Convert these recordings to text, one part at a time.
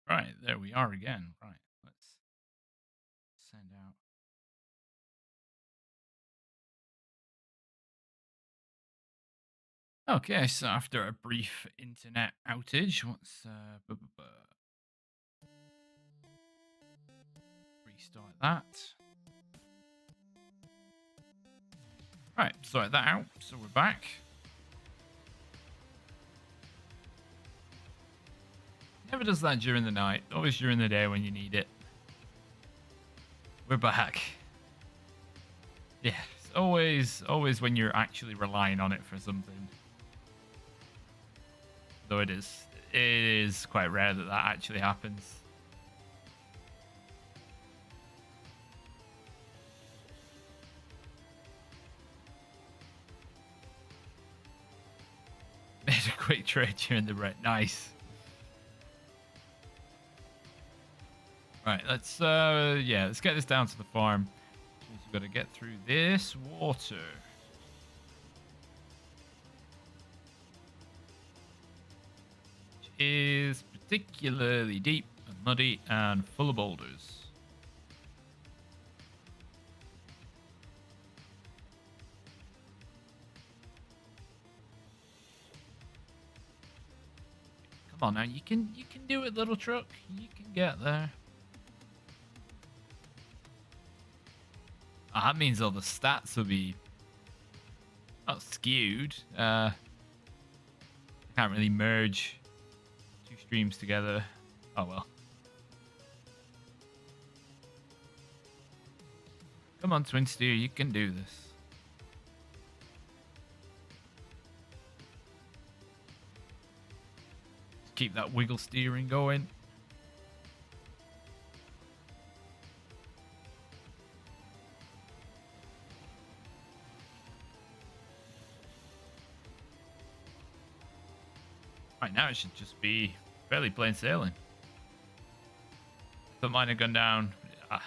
Right, there we are again. Right, let's send out. Okay, so after a brief internet outage, let's restart that. Right, sort that out. So we're back. Never does that during the night. Always during the day when you need it. We're back. Yeah, it's always when you're actually relying on it for something. Though it is quite rare that that actually happens. Made a quick trade during the red. Nice. Right, let's get this down to the farm. We've got to get through this water. Which is particularly deep and muddy and full of boulders. Come on now, you can do it, little truck. You can get there. Oh, that means all the stats will be not skewed. I can't really merge two streams together. Oh well. Come on, Twin Steer, you can do this. Keep that wiggle steering going. Right now it should just be fairly plain sailing. If mine had gone down. It's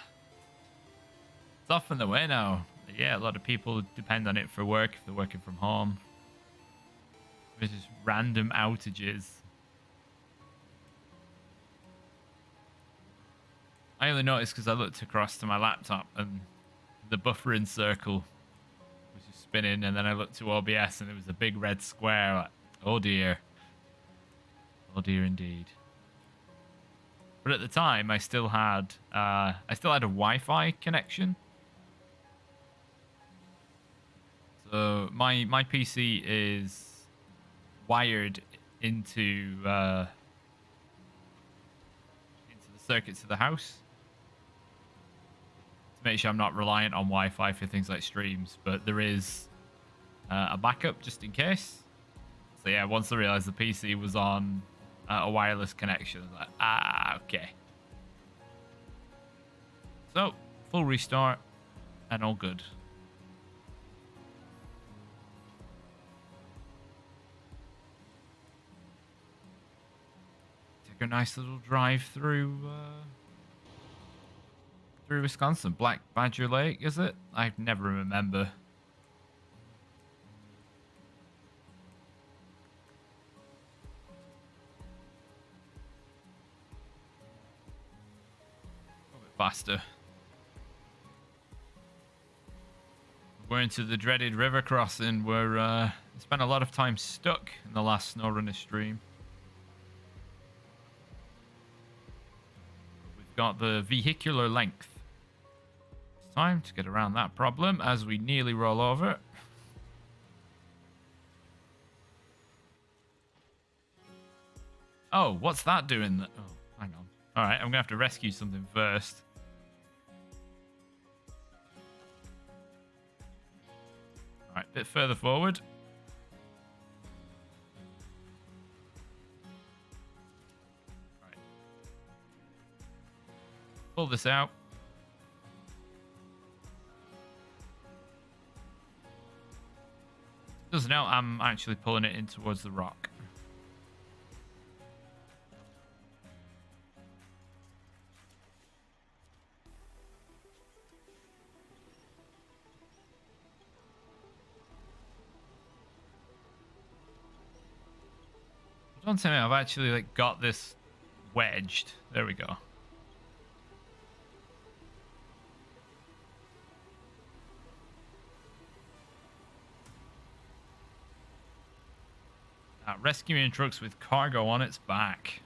off and the way now. Yeah, a lot of people depend on it for work if they're working from home. There's just random outages. I only noticed because I looked across to my laptop and the buffering circle was just spinning, and then I looked to OBS and there was a big red square. Like, oh dear. Oh dear indeed. But at the time, I still had a Wi-Fi connection. So my PC is wired into the circuits of the house to make sure I'm not reliant on Wi-Fi for things like streams. But there is a backup just in case. So yeah, once I realized the PC was on a wireless connection, I was like, okay. So full restart and all good. Take a nice little drive through Wisconsin. Black Badger Lake, is it? I never remember. A bit faster. We're into the dreaded river crossing where I spent a lot of time stuck in the last Snowrunner stream. We've got the vehicular length. It's time to get around that problem as we nearly roll over. Oh, what's that doing? Oh, hang on. All right, I'm going to have to rescue something first. All right, a bit further forward. All right. Pull this out. Doesn't help, I'm actually pulling it in towards the rock. Don't tell me I've actually got this wedged. There we go. Rescuing trucks with cargo on its back.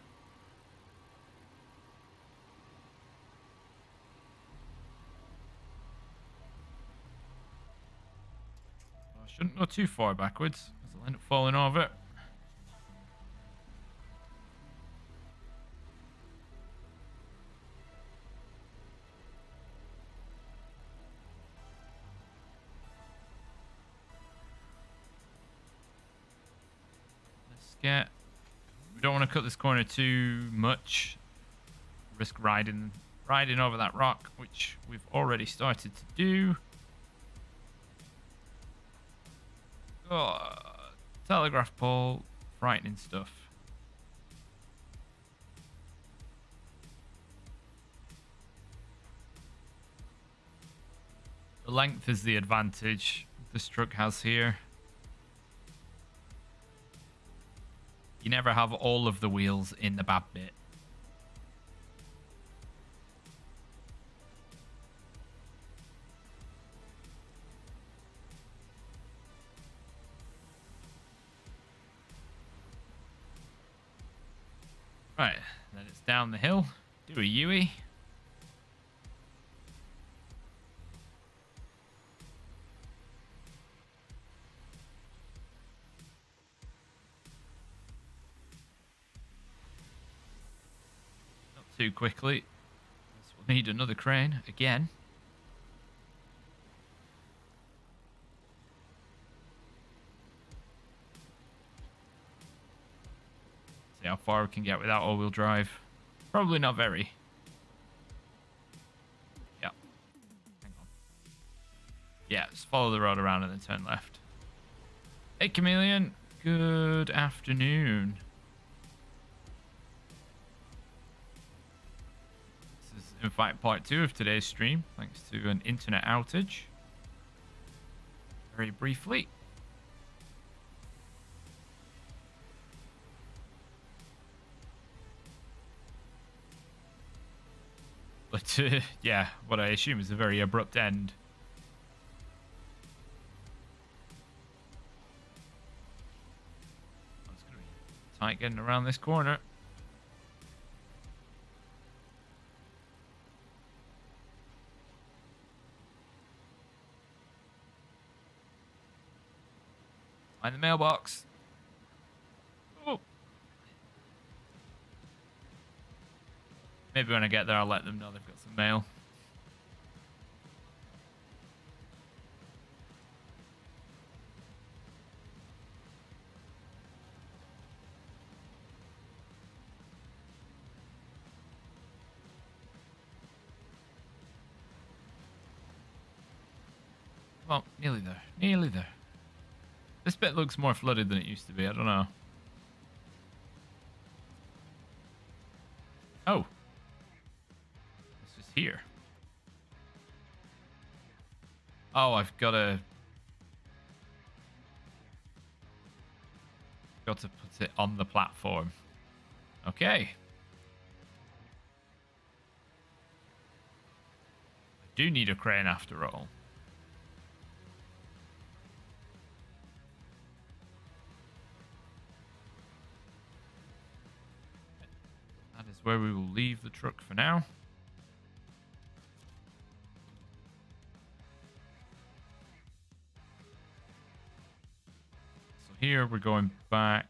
I shouldn't go too far backwards, because I'll end up falling over. We don't want to cut this corner too much. Risk riding over that rock, which we've already started to do. Oh, telegraph pole, frightening stuff. The length is the advantage this truck has here. You never have all of the wheels in the bad bit. Right, then it's down the hill. Do a U-ey. Too quickly. We'll need another crane again. See how far we can get without all-wheel drive. Probably not very. Yeah. Hang on. Yeah, just follow the road around and then turn left. Hey, Chameleon. Good afternoon. In fact, part 2 of today's stream, thanks to an internet outage. Very briefly. But yeah, what I assume is a very abrupt end. It's going to be tight getting around this corner. Find the mailbox. Oh. Maybe when I get there, I'll let them know they've got some mail. Well, nearly there. Nearly there. This bit looks more flooded than it used to be. I don't know. Oh. It's just here. Oh, I've got to put it on the platform. Okay. I do need a crane after all. Where we will leave the truck for now. So here we're going back.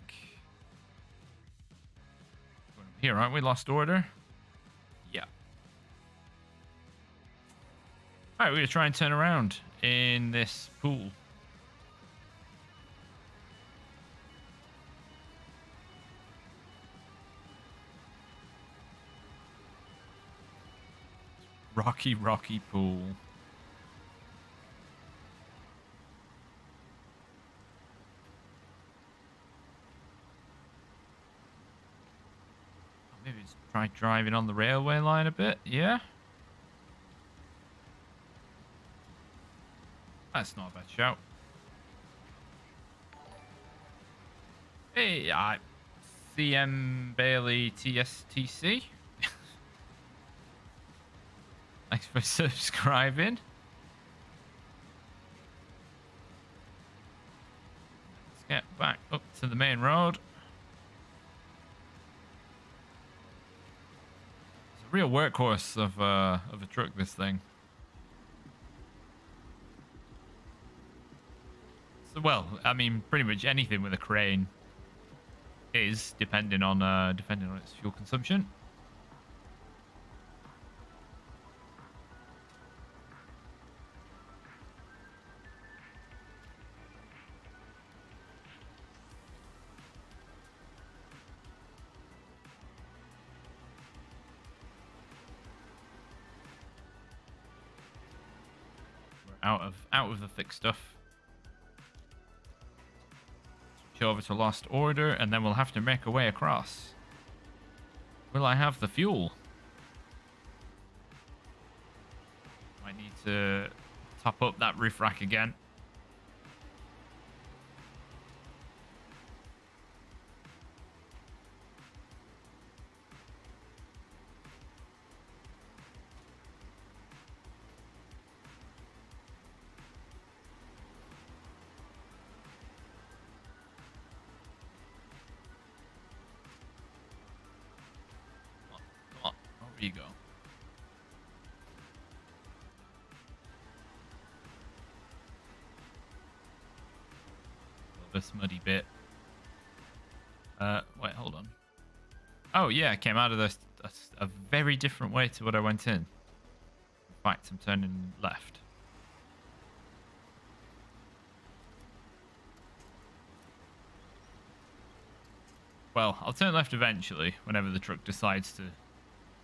Here, aren't we? Lost order? Yeah. Alright, we're going to try and turn around in this pool. Rocky pool. Maybe just try driving on the railway line a bit, yeah? That's not a bad shout. Hey, CM Bailey TSTC. Thanks for subscribing. Let's get back up to the main road. It's a real workhorse of a truck, this thing. So, well, I mean, pretty much anything with a crane is depending on its fuel consumption. We're out of the thick stuff. Over to Lost Order, and then we'll have to make our way across. Will I have the fuel? Might need to top up that roof rack again. You go. This muddy bit. Wait, hold on. Oh yeah, I came out of this a very different way to what I went in. In fact, I'm turning left. Well, I'll turn left eventually, whenever the truck decides to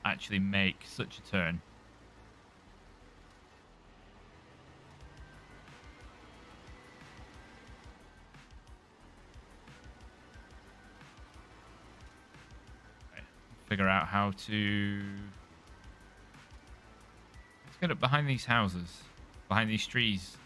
actually make such a turn. Okay. Figure out how to... Let's get up behind these houses, behind these trees.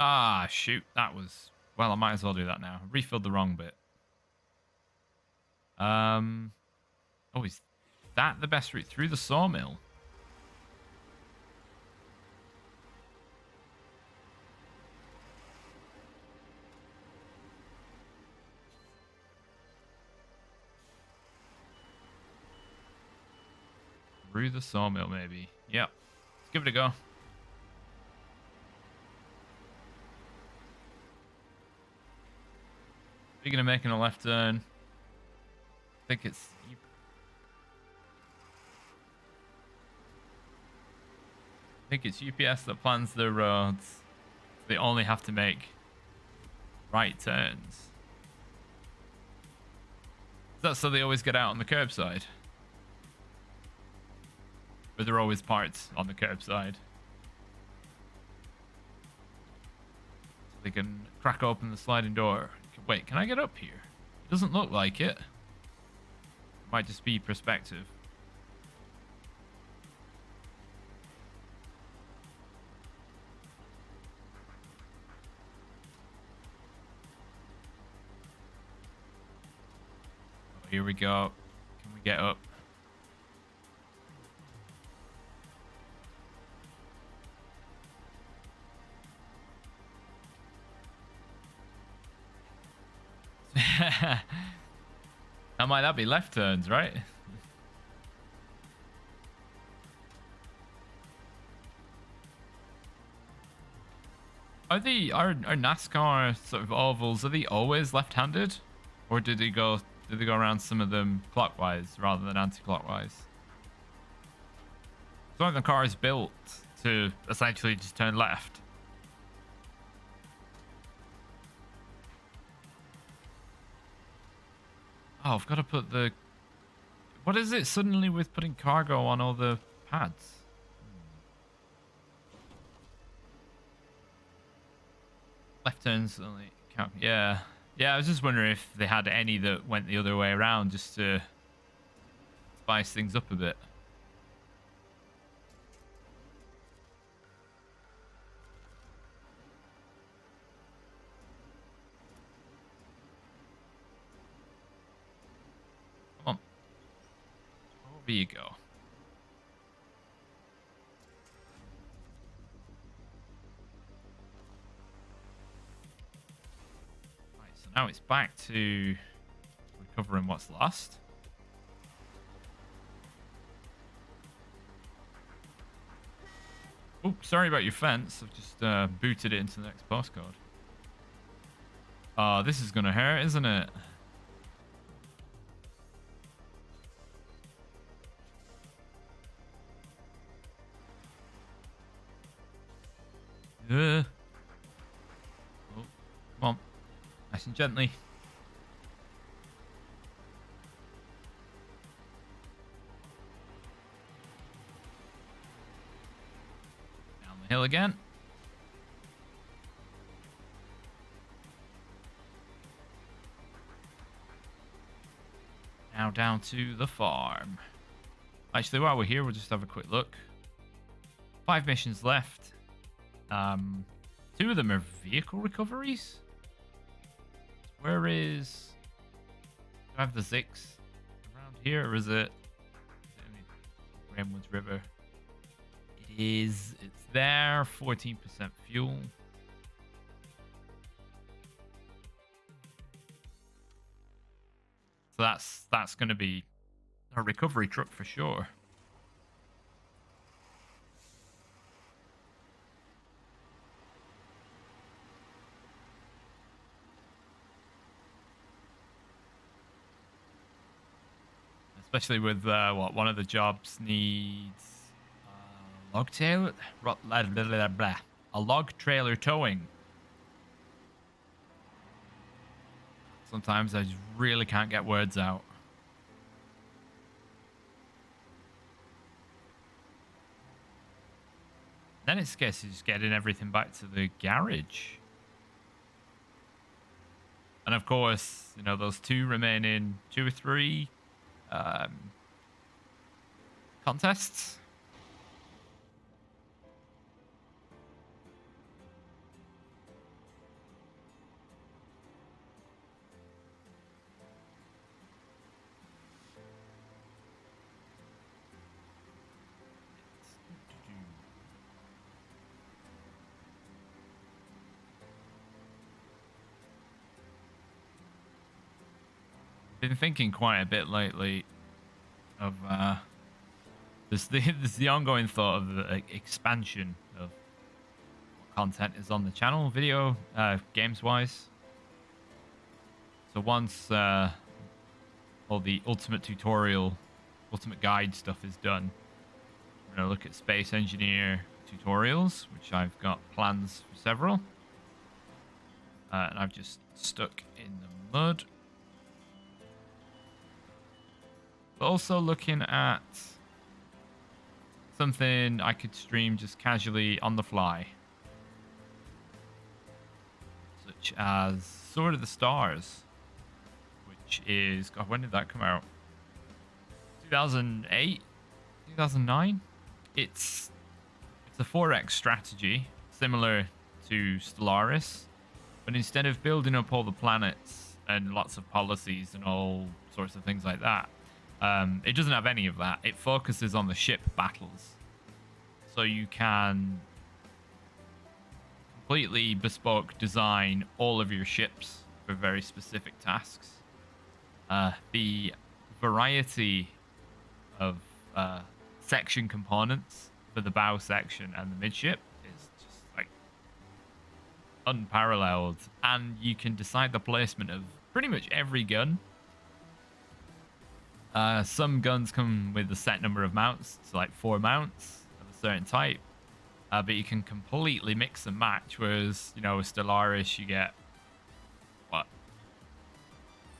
Ah, shoot. That was... Well, I might as well do that now. I refilled the wrong bit. Oh, is that the best route? Through the sawmill? Through the sawmill, maybe. Yep. Let's give it a go. Speaking of making a left turn, I think it's UPS that plans their roads. They only have to make right turns. Is that so they always get out on the curbside? But there are always parts on the curbside. So they can crack open the sliding door. Wait, can I get up here? It doesn't look like it. Might just be perspective. Oh, here we go. Can we get up? How might that be? Left turns, right? Are NASCAR sort of ovals, are they always left-handed? Or did they go around some of them clockwise rather than anti-clockwise? Some of the car is built to essentially just turn left. Oh, I've got to put the... What is it suddenly with putting cargo on all the pads? Left turns only count. Yeah. Yeah, I was just wondering if they had any that went the other way around just to spice things up a bit. Over you go. Right, so now it's back to recovering what's lost. Oh, sorry about your fence. I've just booted it into the next postcode. Oh, this is going to hurt, isn't it? Oh, come on. Nice and gently. Down the hill again. Now down to the farm. Actually, while we're here, we'll just have a quick look. 5 missions left. 2 of them are vehicle recoveries. Where is... Do I have the Zix around here, or is it Greenwoods River? It is. It's there. 14% fuel. So that's going to be a recovery truck for sure. Especially with what one of the jobs needs log trailer, a log trailer towing. Sometimes I just really can't get words out. Then it's a case of just getting everything back to the garage. And of course, you know, those 2 remaining 2 or 3 contests. Been thinking quite a bit lately of there's the ongoing thought of the expansion of what content is on the channel, video, games wise. So once all the ultimate tutorial, ultimate guide stuff is done, we're gonna look at Space Engineer tutorials, which I've got plans for several, and I've just stuck in the mud. Also looking at something I could stream just casually on the fly, such as Sword of the Stars, which is, God, when did that come out? 2008, 2009. It's a 4X strategy similar to Stellaris, but instead of building up all the planets and lots of policies and all sorts of things like that, it doesn't have any of that. It focuses on the ship battles. So you can completely bespoke design all of your ships for very specific tasks. The variety of section components for the bow section and the midship is just like unparalleled. And you can decide the placement of pretty much every gun. Some guns come with a set number of mounts, so like 4 mounts of a certain type, but you can completely mix and match, whereas, you know, with Stellaris you get, what,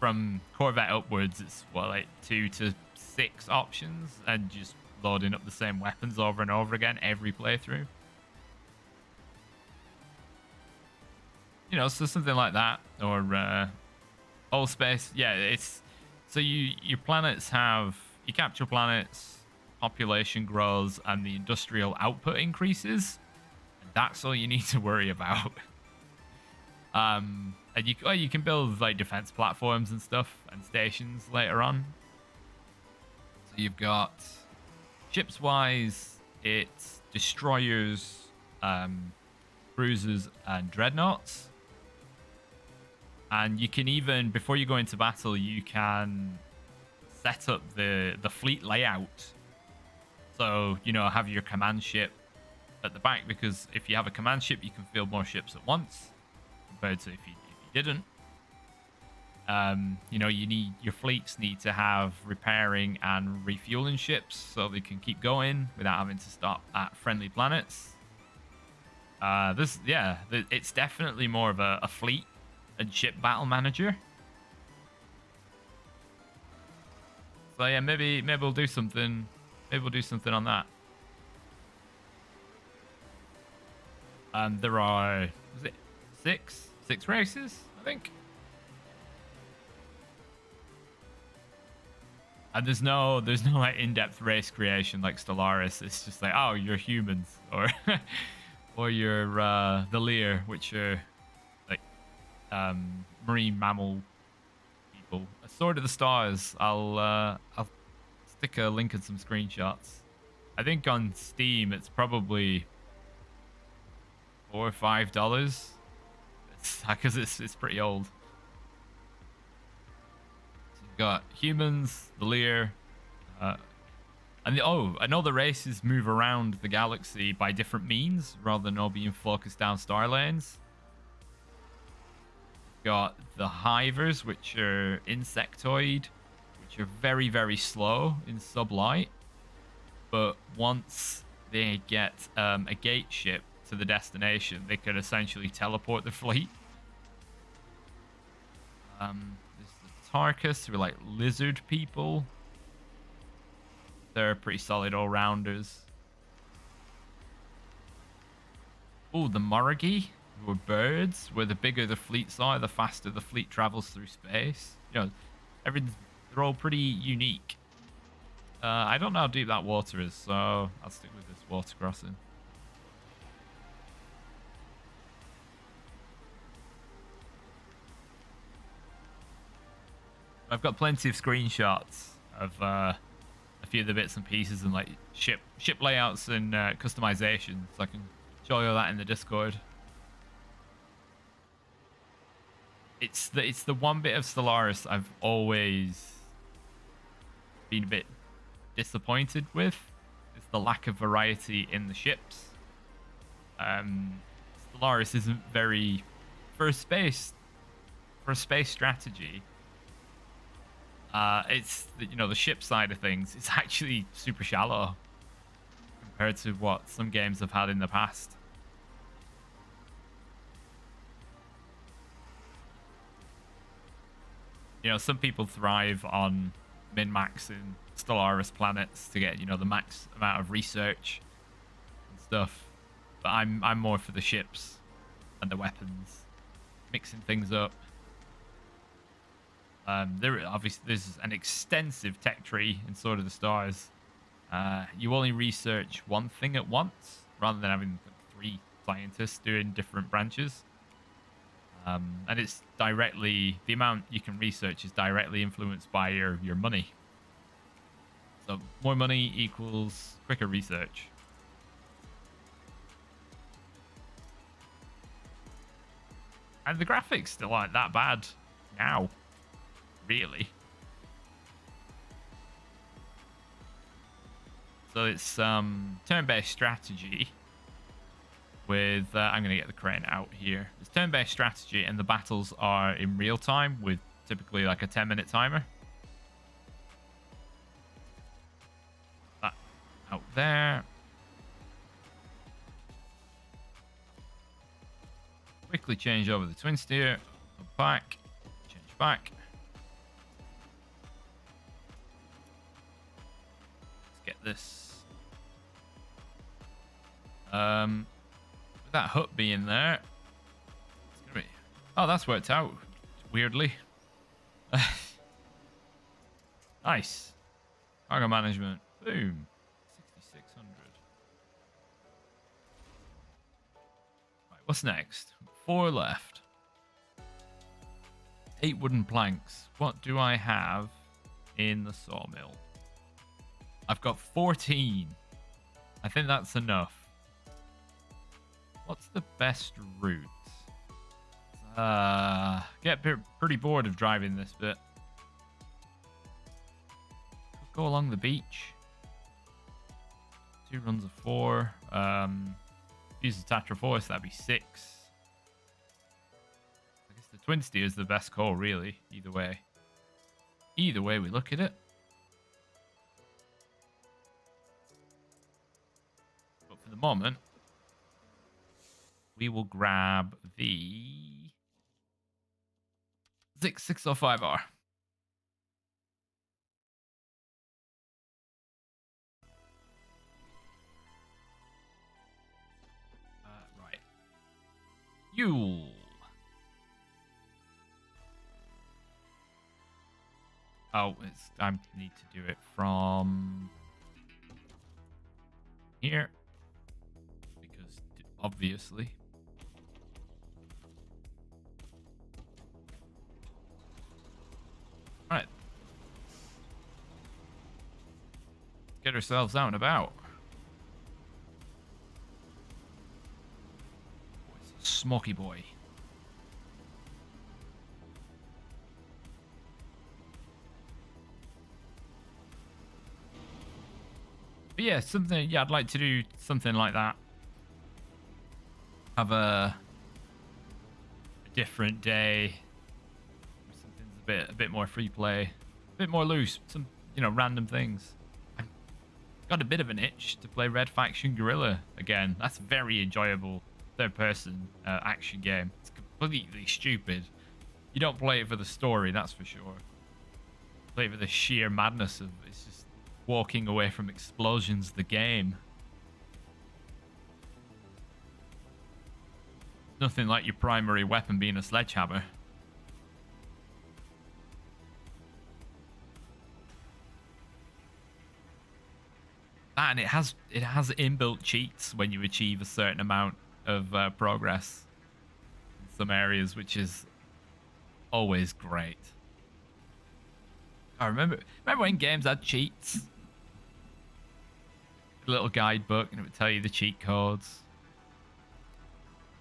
from Corvette upwards, it's what, like 2 to 6 options, and just loading up the same weapons over and over again every playthrough. You know, so something like that, or All Space, yeah, it's... So your planets have, you capture planets, population grows, and the industrial output increases. And that's all you need to worry about. And you can build like defense platforms and stuff and stations later on. So you've got ships wise, it's destroyers, cruisers, and dreadnoughts. And you can even, before you go into battle, you can set up the fleet layout. So, you know, have your command ship at the back, because if you have a command ship, you can field more ships at once compared to if you didn't. You know, your fleets need to have repairing and refueling ships so they can keep going without having to stop at friendly planets. It's definitely more of a fleet and ship battle manager. So yeah, maybe we'll do something. Maybe we'll do something on that. There are, is it six races, I think. And there's no like in-depth race creation like Stellaris. It's just like, oh, you're humans, or or you're the Lear, which are like marine mammal people. A Sword of the Stars. I'll stick a link in some screenshots. I think on Steam it's probably $4 or $5. Because it's pretty old. Got humans, the Lear, and I know the races move around the galaxy by different means rather than all being focused down star lanes. Got the Hivers, which are insectoid, which are very, very slow in sublight, but once they get a gate ship to the destination, they can essentially teleport the fleet. Tarkus, who are like lizard people. They're pretty solid all-rounders. Oh, the Moragi, who are birds, where the bigger the fleets are, the faster the fleet travels through space. You know, they're all pretty unique. I don't know how deep that water is, so I'll stick with this water crossing. I've got plenty of screenshots of a few of the bits and pieces and like ship layouts and customizations, so I can show you all that in the Discord. It's the one bit of Stellaris I've always been a bit disappointed with. It's the lack of variety in the ships. Stellaris isn't very for a space strategy. It's the ship side of things. It's actually super shallow compared to what some games have had in the past. You know, some people thrive on min-maxing Stellaris planets to get the max amount of research and stuff. But I'm more for the ships and the weapons, mixing things up. There's an extensive tech tree in Sword of the Stars. You only research one thing at once, rather than having like 3 scientists doing different branches. And it's directly, the amount you can research is directly influenced by your money. So more money equals quicker research. And the graphics still aren't that bad now. Really. So it's turn-based strategy with I'm gonna get the crane out here. It's turn-based strategy and the battles are in real time with typically like a 10-minute timer. That out there. Quickly change over the twin steer, back, change back. Get this. With that hut being there, it's gonna be. Oh, that's worked out weirdly. Nice. Cargo management. Boom. 6,600. Right, what's next? 4 left. 8 wooden planks. What do I have in the sawmill? I've got 14. I think that's enough. What's the best route? Get pretty bored of driving this bit. Go along the beach. 2 runs of 4. Use the Tatra Force, that'd be 6. I guess the Twin Steer is the best call, really. Either way. Either way we look at it. But for the moment, we will grab the 605R. Right. Yule. Oh, I need to do it from here. Because, obviously. Right. Let's get ourselves out and about. Oh, it's a smoky boy. But yeah, I'd like to do something like that. Have a different day. Something's a bit more free play, a bit more loose. Some, random things. I've got a bit of an itch to play Red Faction Guerrilla again. That's a very enjoyable third-person action game. It's completely stupid. You don't play it for the story, that's for sure. Play it for the sheer madness of it's just walking away from explosions. The game. Nothing like your primary weapon being a sledgehammer. And it has inbuilt cheats when you achieve a certain amount of progress in some areas, which is always great. I remember when games had cheats, a little guidebook, and it would tell you the cheat codes.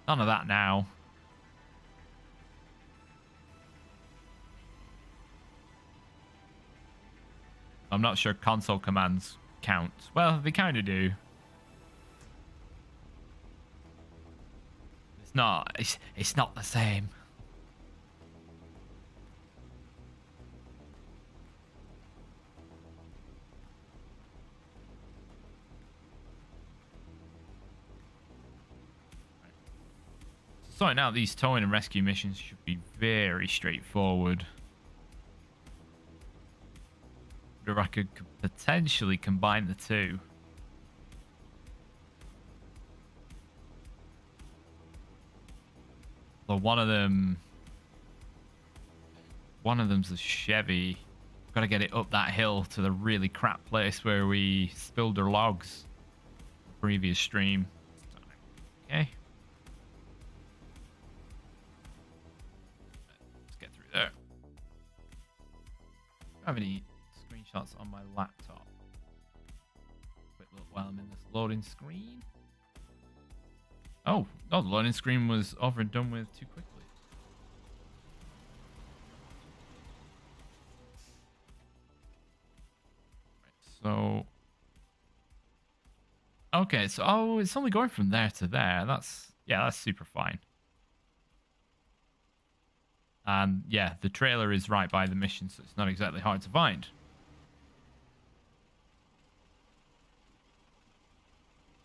None of that now. I'm not sure console commands count. Well, they kind of do. It's not the same. Sorting out these towing and rescue missions should be very straightforward. Wonder if I could potentially combine the two. Well, one of them's a Chevy. Got to get it up that hill to the really crap place where we spilled our logs the previous stream. Okay. Let's get through there. Do I have any screenshots on my laptop? Quick look while I'm in this loading screen. Oh, no, the loading screen was over and done with too quickly. So, okay, so it's only going from there to there. That's super fine. And yeah, the trailer is right by the mission, so it's not exactly hard to find.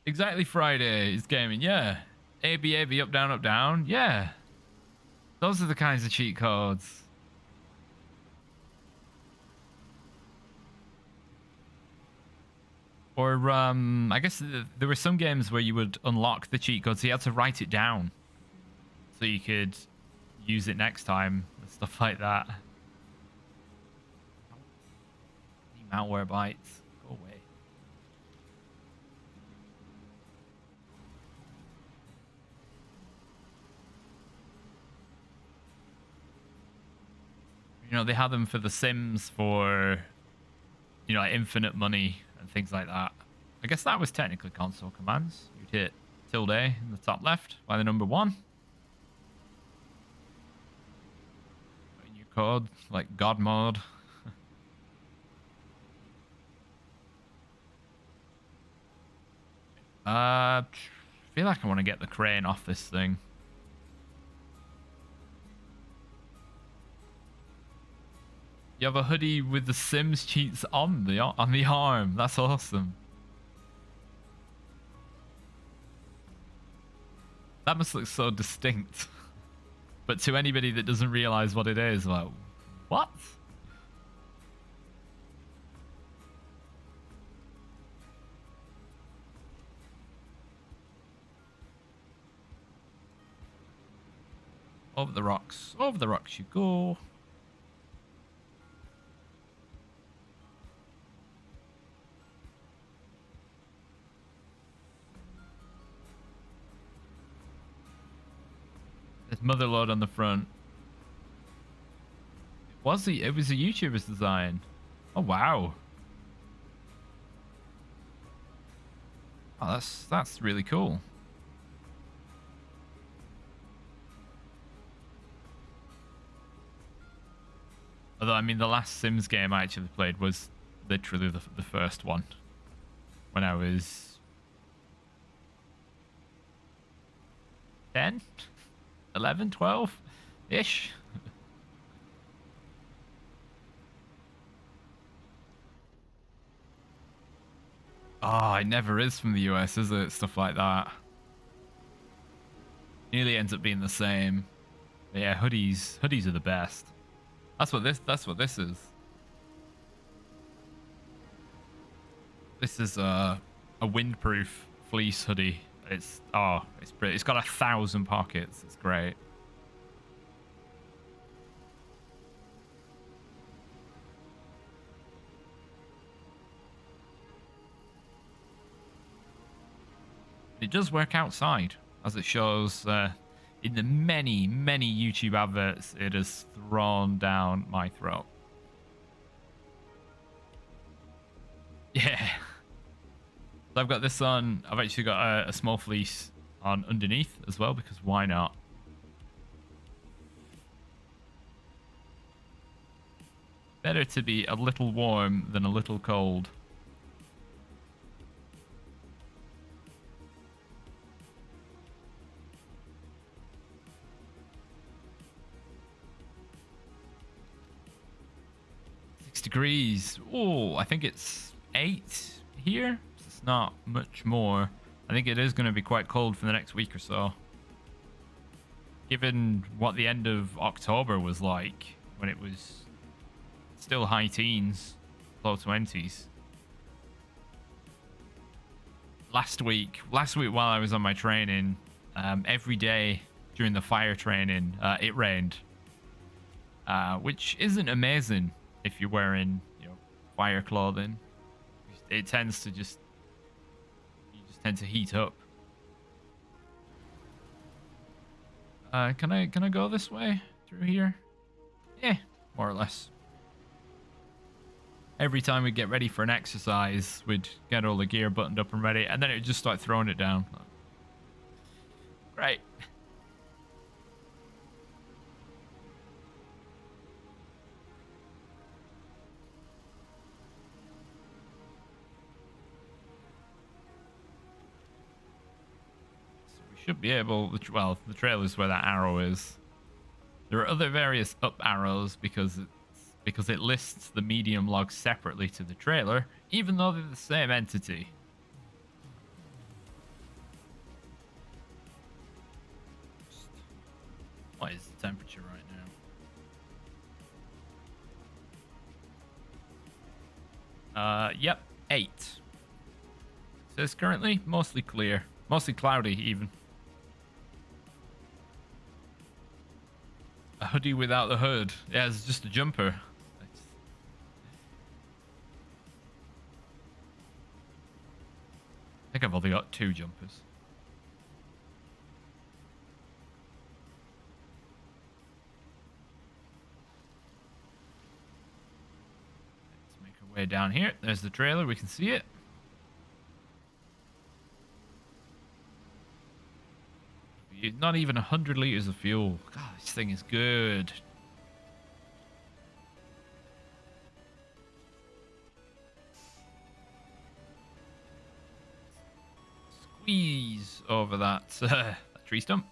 Exactly, Friday is gaming. Yeah, A B up down. Yeah, those are the kinds of cheat codes. Or, I guess there were some games where you would unlock the cheat code, so you had to write it down so you could use it next time and stuff like that. Malware bites. Go away. You know, they had them for The Sims for, like infinite money and and things like that. I guess that was technically console commands. You'd hit tilde in the top left by the number 1. Put in your code, like God mode. I feel like I want to get the crane off this thing. You have a hoodie with the Sims cheats on the arm. That's awesome. That must look so distinct. But to anybody that doesn't realize what it is, like, what? Over the rocks. Over the rocks you go. There's Motherlode on the front. Was he? It was a YouTuber's design. Oh wow. Oh, that's really cool. Although, I mean, the last Sims game I actually played was literally the first one. When I was 10? 11, 12-ish. Oh, it never is from the US, is it? Stuff like that. Nearly ends up being the same. But yeah, hoodies are the best. That's what this is. This is a windproof fleece hoodie. It's pretty. It's got 1,000 pockets. It's great. It does work outside, as it shows in the many YouTube adverts it has thrown down my throat. Yeah. So I've got this on. I've actually got a small fleece on underneath as well, because why not? Better to be a little warm than a little cold. Degrees. Oh, I think it's 8 here. It's not much more. I think it is going to be quite cold for the next week or so. Given what the end of October was like, when it was still high teens, low 20s. Last week while I was on my training, every day during the fire training, it rained. Which isn't amazing if you're wearing, fire clothing. It tends to you just tend to heat up. Can I go this way through here? Yeah, more or less. Every time we get ready for an exercise, we'd get all the gear buttoned up and ready, and then it would just start throwing it down. Great. Should be able, well, the trail is where that arrow is. There are other various up arrows because it lists the medium log separately to the trailer, even though they're the same entity. What is the temperature right now? Yep, 8. Says currently mostly clear, mostly cloudy even. A hoodie without the hood. Yeah, it's just a jumper. I think I've only got 2 jumpers. Let's make our way down here. There's the trailer. We can see it. not even 100 liters of fuel. God, this thing is good. Squeeze over that, that tree stump.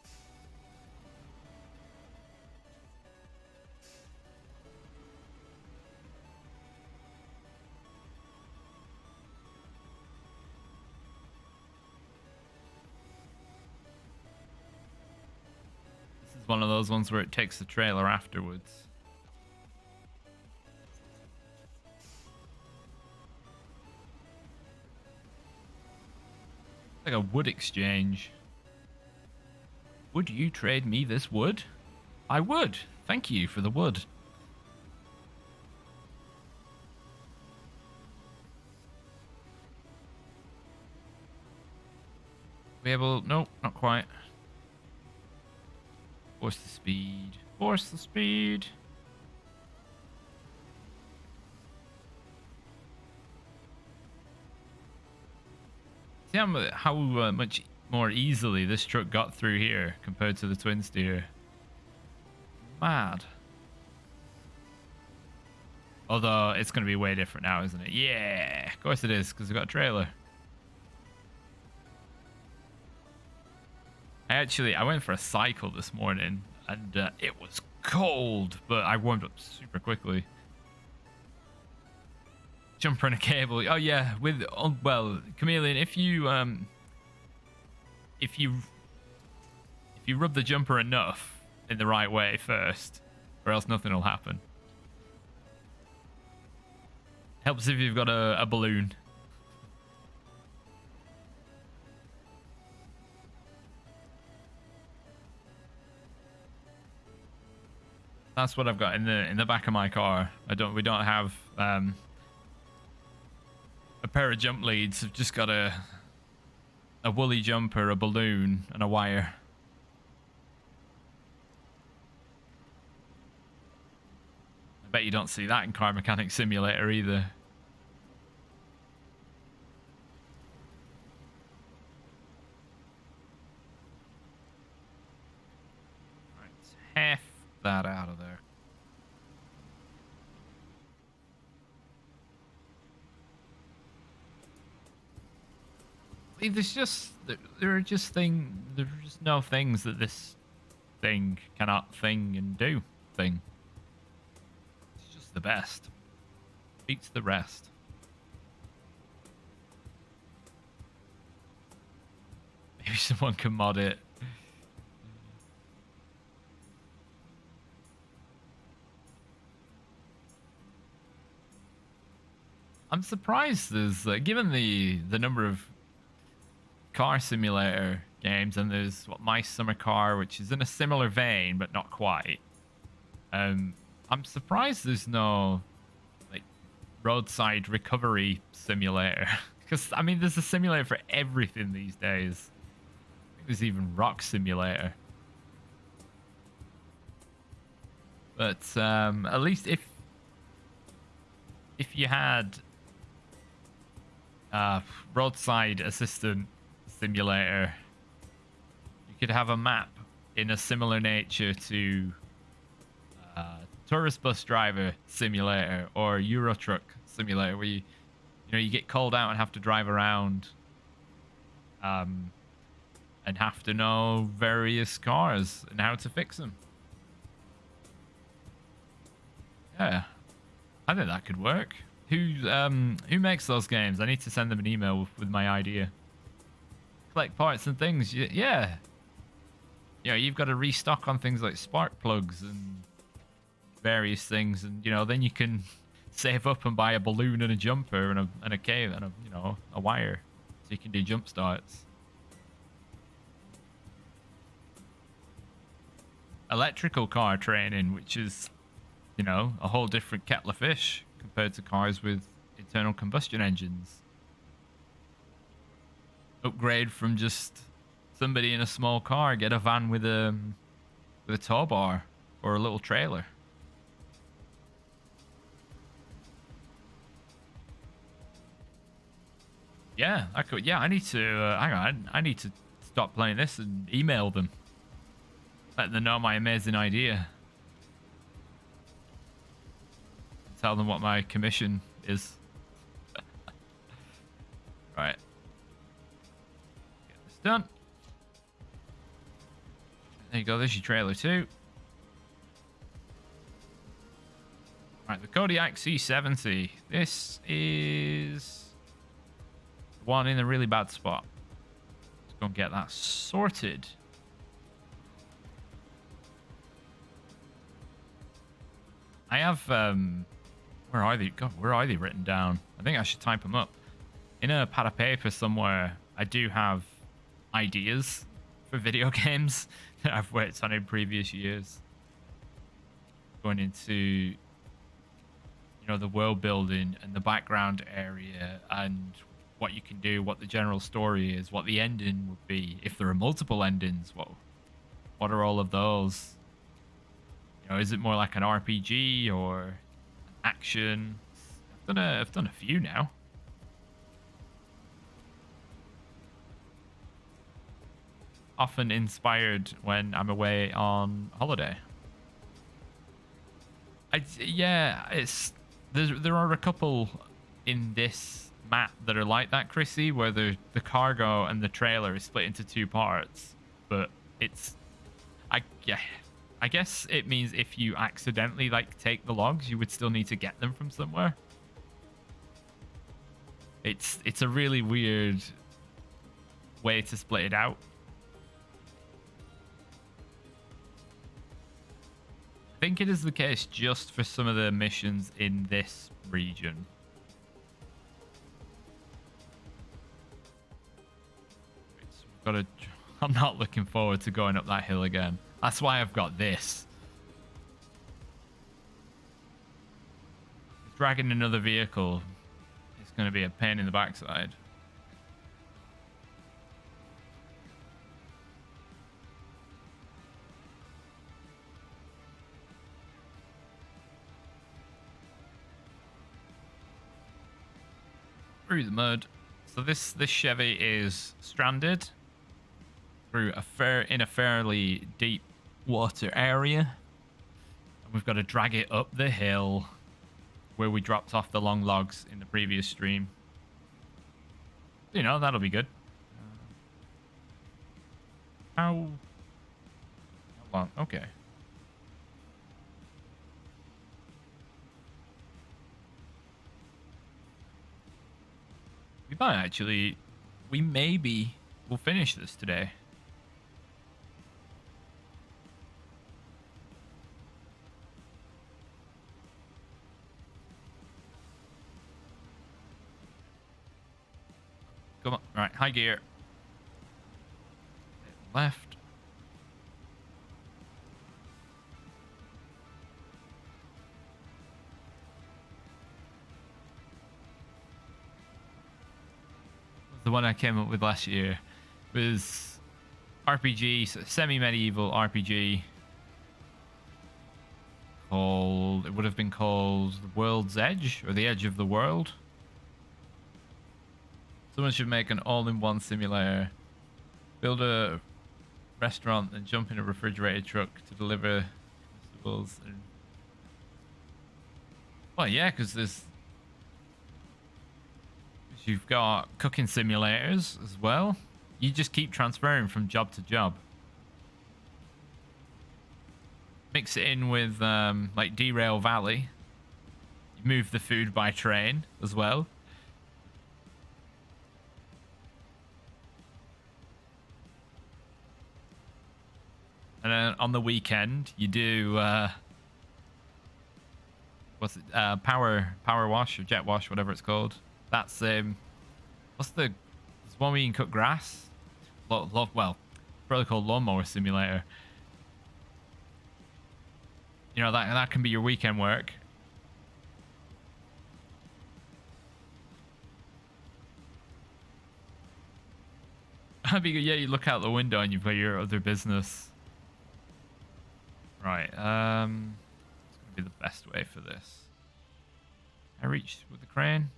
One of those ones where it takes the trailer afterwards. Like a wood exchange. Would you trade me this wood? I would. Thank you for the wood. We able? Nope, not quite. Force the speed. Force the speed. See how much more easily this truck got through here compared to the twin steer. Mad. Although it's going to be way different now, isn't it? Yeah, of course it is, because we've got a trailer. I went for a cycle this morning, and it was cold, but I warmed up super quickly. Jumper and a cable. Oh yeah, well, Chameleon, if you rub the jumper enough in the right way first, or else nothing will happen. Helps if you've got a balloon. That's what I've got in the back of my car. We don't have a pair of jump leads. I've just got a woolly jumper, a balloon, and a wire. I bet you don't see that in Car Mechanic Simulator either. Right, half that out of there. There's just there's just no things that this thing cannot thing and do thing. It's just the best. Beats the rest. Maybe someone can mod it. I'm surprised there's given the number of car simulator games, and there's My Summer Car, which is in a similar vein but not quite. I'm surprised there's no like roadside recovery simulator, because I mean there's a simulator for everything these days. I think there's even Rock Simulator. But at least if you had roadside assistant simulator, you could have a map in a similar nature to tourist bus driver simulator or Euro truck simulator, where you get called out and have to drive around and have to know various cars and how to fix them. Yeah, I think that could work. Who makes those games? I need to send them an email with my idea. Collect parts and things. Yeah. You've got to restock on things like spark plugs and various things, and then you can save up and buy a balloon and a jumper and a cave and a wire, so you can do jump starts. Electrical car training, which is a whole different kettle of fish compared to cars with internal combustion engines. Upgrade from just somebody in a small car, get a van with a tow bar or a little trailer. Yeah, I could. Yeah, I need to hang on. I need to stop playing this and email them. Let them know my amazing idea. Tell them what my commission is. Right. Get this done. There you go. There's your trailer too. Right, the Kodiak C70. This is the one in a really bad spot. Let's go and get that sorted. I have, where are they? God, where are they written down? I think I should type them up. In a pad of paper somewhere, I do have ideas for video games that I've worked on in previous years. Going into, you know, the world building and the background area and what you can do, what the general story is, what the ending would be. If there are multiple endings, what are all of those? You know, is it more like an RPG or action? I've done a few now. Often inspired when I'm away on holiday. There are a couple in this map that are like that, Chrissy, where the cargo and the trailer is split into two parts. But I guess it means if you accidentally like take the logs, you would still need to get them from somewhere. It's a really weird way to split it out. I think it is the case just for some of the missions in this region. I'm not looking forward to going up that hill again. That's why I've got this. Dragging another vehicle is going to be a pain in the backside. Through the mud. So this Chevy is stranded through in a fairly deep water area, and we've got to drag it up the hill where we dropped off the long logs in the previous stream. You know, that'll be good. How long? Okay. We might actually, we'll finish this today. Come on, right, high gear. Left. The one I came up with last year was RPG, so semi-medieval RPG. It would have been called The World's Edge, or The Edge of the World. Someone should make an all-in-one simulator. Build a restaurant and jump in a refrigerated truck to deliver vegetables. Well, yeah, because you've got cooking simulators as well. You just keep transferring from job to job. Mix it in with like Derail Valley. You move the food by train as well. And then on the weekend, you do power wash or jet wash, whatever it's called. That's what's the one where you can cut grass? Well, probably called Lawnmower Simulator. You know, that can be your weekend work. That'd be good. Yeah, you look out the window and you've got your other business. Right, it's gonna be the best way for this. I reached with the crane.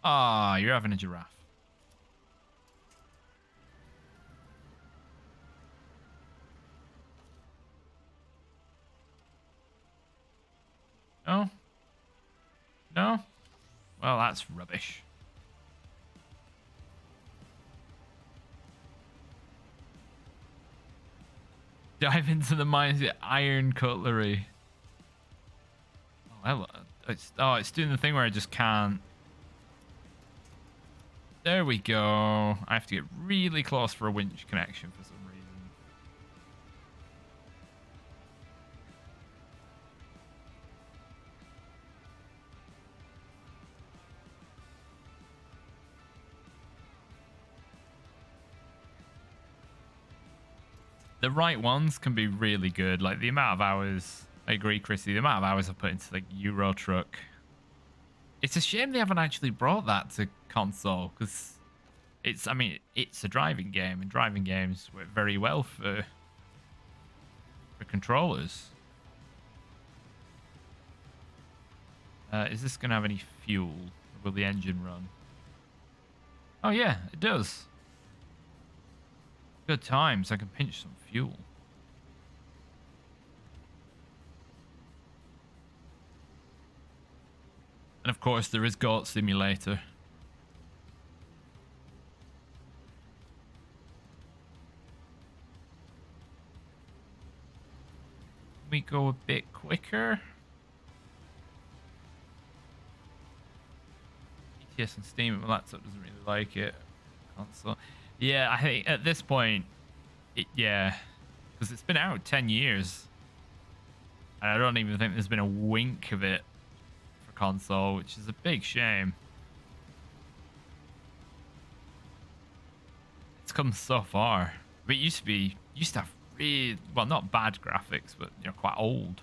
Ah, you're having a giraffe. No? No? Well, that's rubbish. Dive into the mines with iron cutlery. Oh, it's doing the thing where I just can't. There we go. I have to get really close for a winch connection for some reason. The right ones can be really good. Like the amount of hours, I agree, Chrissy, the amount of hours I put into like Euro Truck. It's a shame they haven't actually brought that to console because I mean, it's a driving game and driving games work very well for controllers. Is this going to have any fuel? Or will the engine run? Oh yeah, it does. Good times. I can pinch some fuel. And of course, there is Goat Simulator. We go a bit quicker. ETS and Steam, my laptop doesn't really like it. Console. Yeah, I think at this point, yeah, because it's been out 10 years. And I don't even think there's been a wink of it for console, which is a big shame. It's come so far. But it used to have really, well, not bad graphics, but, you know, quite old.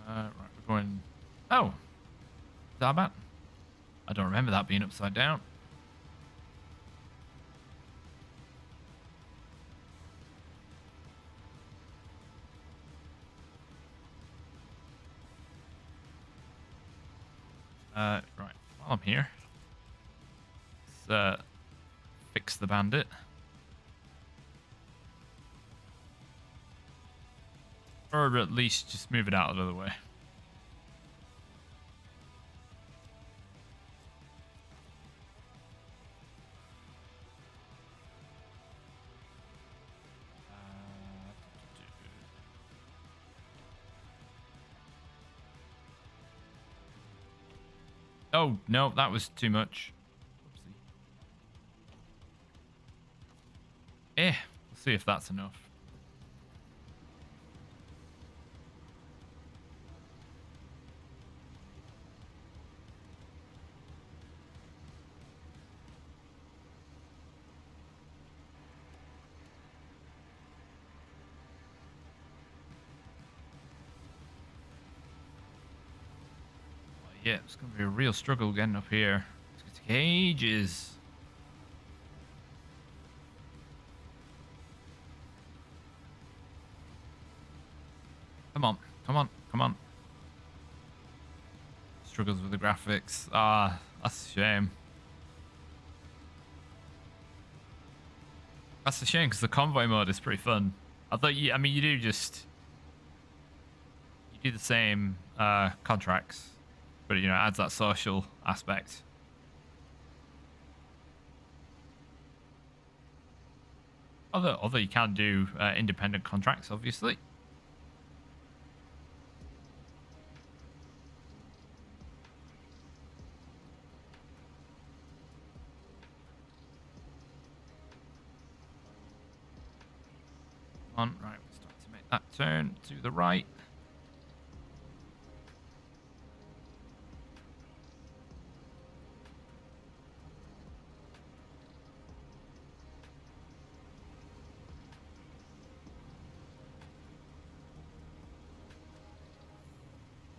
Right, we're going. Oh, is that bad? I don't remember that being upside down. Right, while I'm here, let's fix the bandit. Or at least just move it out of the way. Oh, no, that was too much. Oopsie. We'll see if that's enough. Yeah, it's going to be a real struggle getting up here. It's going to take ages. Come on, come on, come on. Struggles with the graphics. Ah, that's a shame. That's a shame because the convoy mode is pretty fun. I thought you do the same contracts. But, you know, it adds that social aspect. Although you can do independent contracts, obviously. Right, we're starting to make that turn to the right.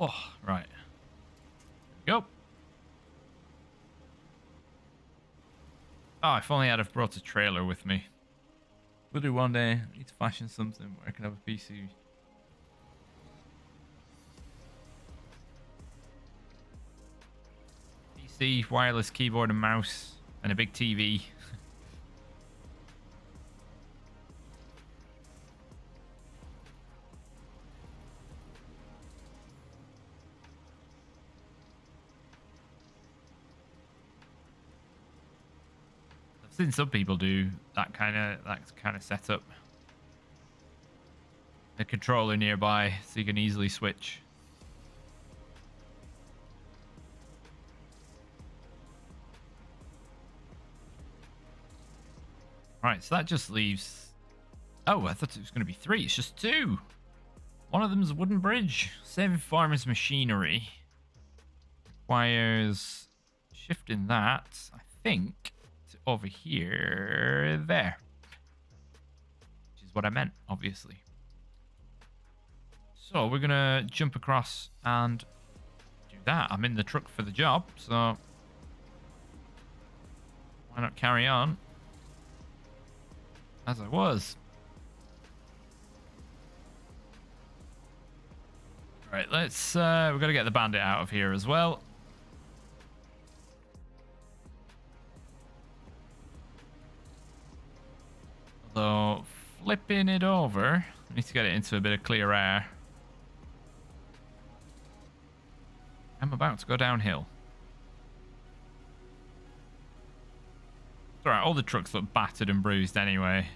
Oh, right. There we go. Oh, if only I'd have brought a trailer with me. We'll do one day. I need to fashion something where I can have a PC. PC, wireless keyboard and mouse, and a big TV. I've seen some people do that kind of setup. A controller nearby so you can easily switch. Right, so that just leaves... Oh, I thought it was going to be 3. It's just 2. One of them is a wooden bridge. Saving farmers' machinery. Requires shifting that, I think, to over here, there. Which is what I meant, obviously. So we're going to jump across and do that. I'm in the truck for the job, so why not carry on as I was. Right, let's we've got to get the bandit out of here as well. Although flipping it over, I need to get it into a bit of clear air. I'm about to go downhill. It's alright, all the trucks look battered and bruised anyway.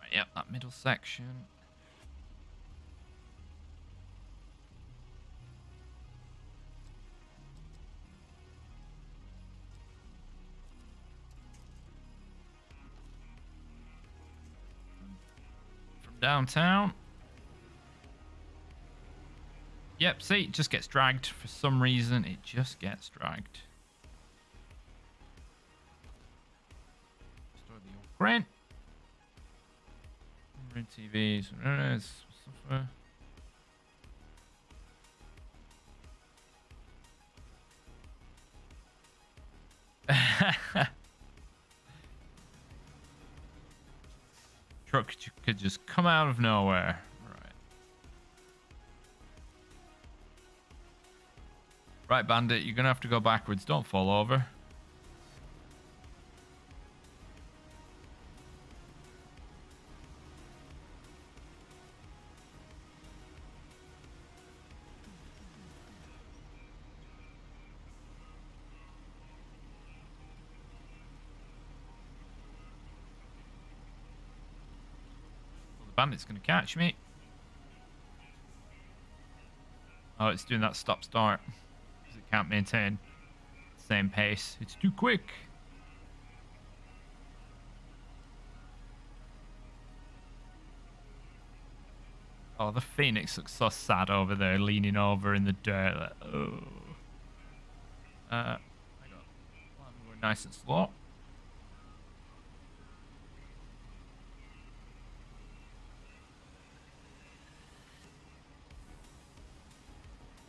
Right, yep, that middle section. Downtown. Yep, see, it just gets dragged for some reason. It just gets dragged. Store the old crane. TVs. Truck could just come out of nowhere. Right, bandit, you're gonna have to go backwards. Don't fall over. Bandit's gonna catch me. Oh, it's doing that stop start because it can't maintain the same pace. It's too quick. Oh, the Phoenix looks so sad over there, leaning over in the dirt. Like, oh. I got one more nice and slow.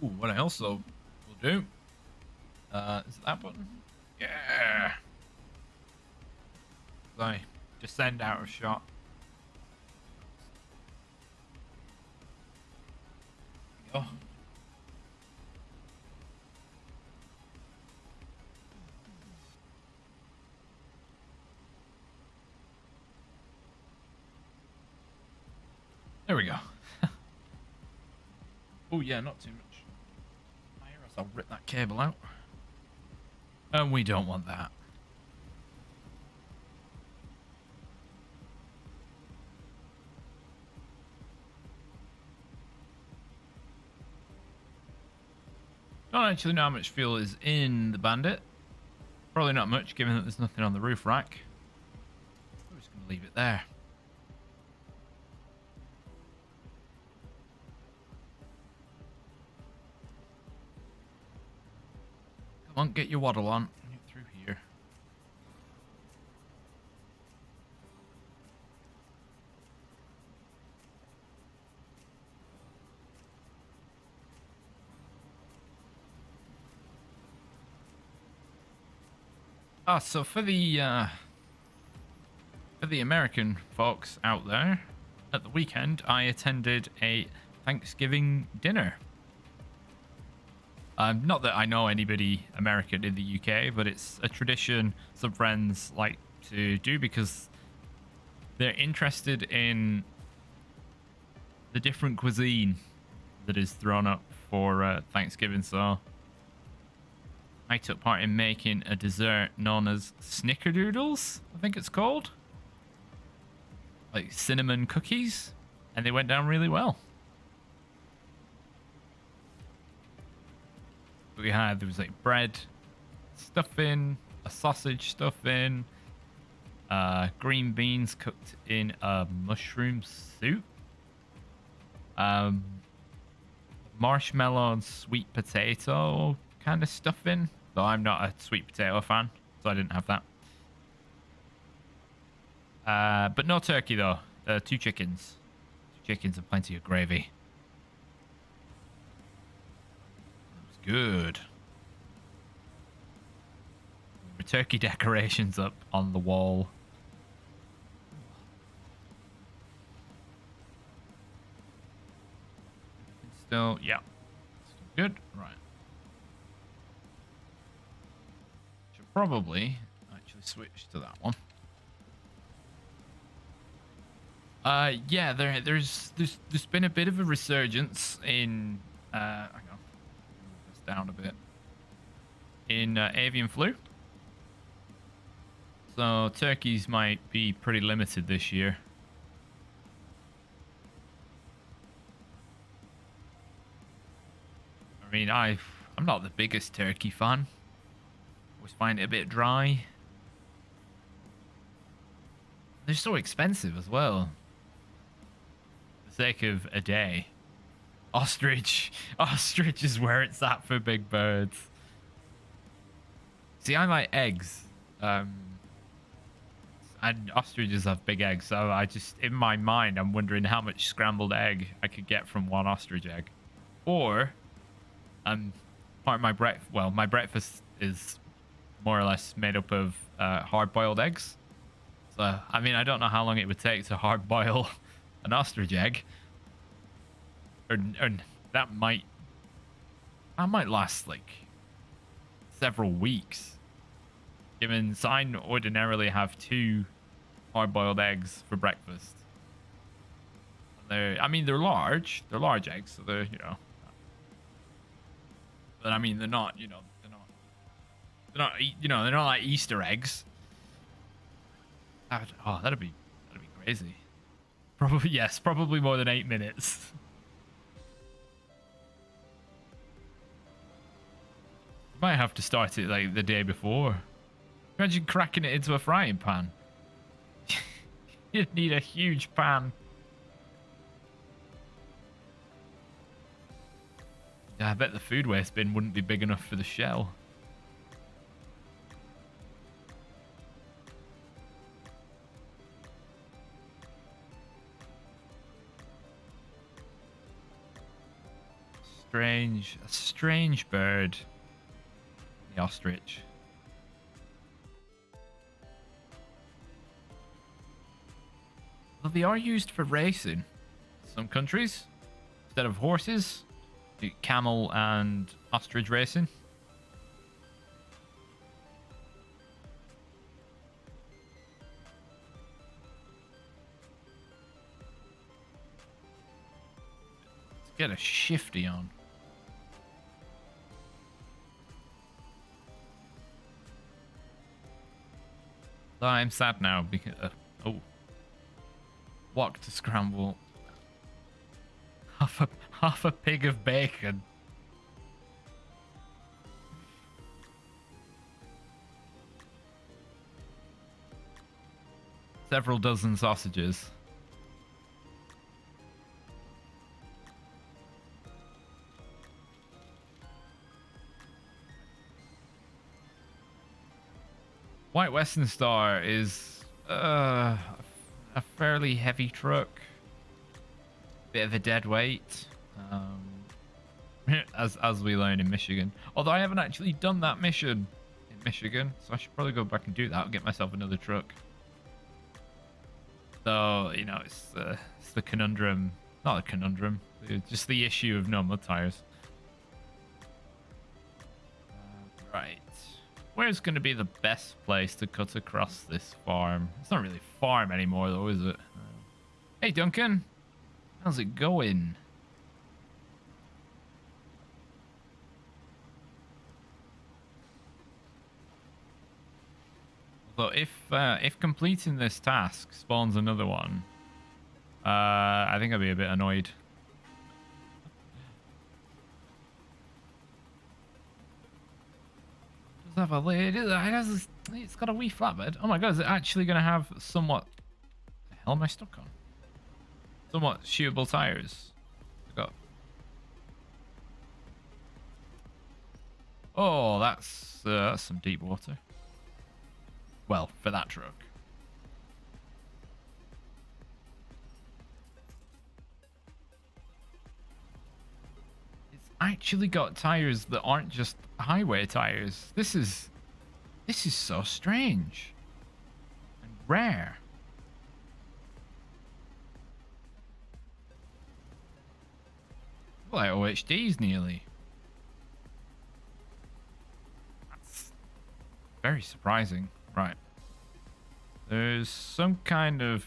Ooh, what I also will do is that button. Yeah. I descend out of shot. There we go. There we go. Oh yeah, not too much. I'll rip that cable out. And we don't want that. Don't actually know how much fuel is in the bandit. Probably not much, given that there's nothing on the roof rack. I'm just going to leave it there. Come on, get your waddle on. Get through here. So for the American folks out there, at the weekend I attended a Thanksgiving dinner. Not that I know anybody American in the UK, but it's a tradition some friends like to do because they're interested in the different cuisine that is thrown up for Thanksgiving. So I took part in making a dessert known as snickerdoodles, I think it's called. Like cinnamon cookies, and they went down really well. There was like bread, stuffing, a sausage stuffing, green beans cooked in a mushroom soup, marshmallow and sweet potato kind of stuffing, though I'm not a sweet potato fan, so I didn't have that. But no turkey though. 2 chickens. 2 chickens and plenty of gravy. Good. The turkey decorations up on the wall. Still, yeah. Still good. Right. Should probably actually switch to that one. Yeah, there's been a bit of a resurgence in hang on. Down a bit in avian flu, so turkeys might be pretty limited this year. I mean, I'm not the biggest turkey fan. Always find it a bit dry. They're so expensive as well. For the sake of a day. Ostrich is where it's at for big birds. See, I like eggs, and ostriches have big eggs, so I just, in my mind, I'm wondering how much scrambled egg I could get from one ostrich egg. Or part of my my breakfast is more or less made up of hard-boiled eggs. So I mean, I don't know how long it would take to hard boil an ostrich egg. Or that might last like several weeks. Given so I ordinarily have 2 hard-boiled eggs for breakfast. They're large. They're large eggs, so they're, you know. But I mean, they're not like Easter eggs. That'd be crazy. Probably more than 8 minutes. Might have to start it like the day before. Imagine cracking it into a frying pan. You'd need a huge pan. Yeah, I bet the food waste bin wouldn't be big enough for the shell. A strange bird. The ostrich. Well, they are used for racing in some countries. Instead of horses, do camel and ostrich racing. Let's get a shifty on. I'm sad now because walk to scramble half a pig of bacon. Several dozen sausages. White Western Star is a fairly heavy truck. Bit of a dead weight. As we learn in Michigan. Although I haven't actually done that mission in Michigan, so I should probably go back and do that and get myself another truck. So, you know, it's the conundrum, not a conundrum, just the issue of no mud tires. Right. Where's going to be the best place to cut across this farm? It's not really a farm anymore, though, is it? Hey, Duncan. How's it going? Although, if completing this task spawns another one, I think I'll be a bit annoyed. It's got a wee flatbed. Oh my god, is it actually going to have somewhat... The hell am I stuck on? Somewhat shootable tires. Oh, that's some deep water. Well, for that truck. It's actually got tires that aren't just highway tires. This is so strange and rare. Like OHDs nearly. That's very surprising. Right. There's some kind of...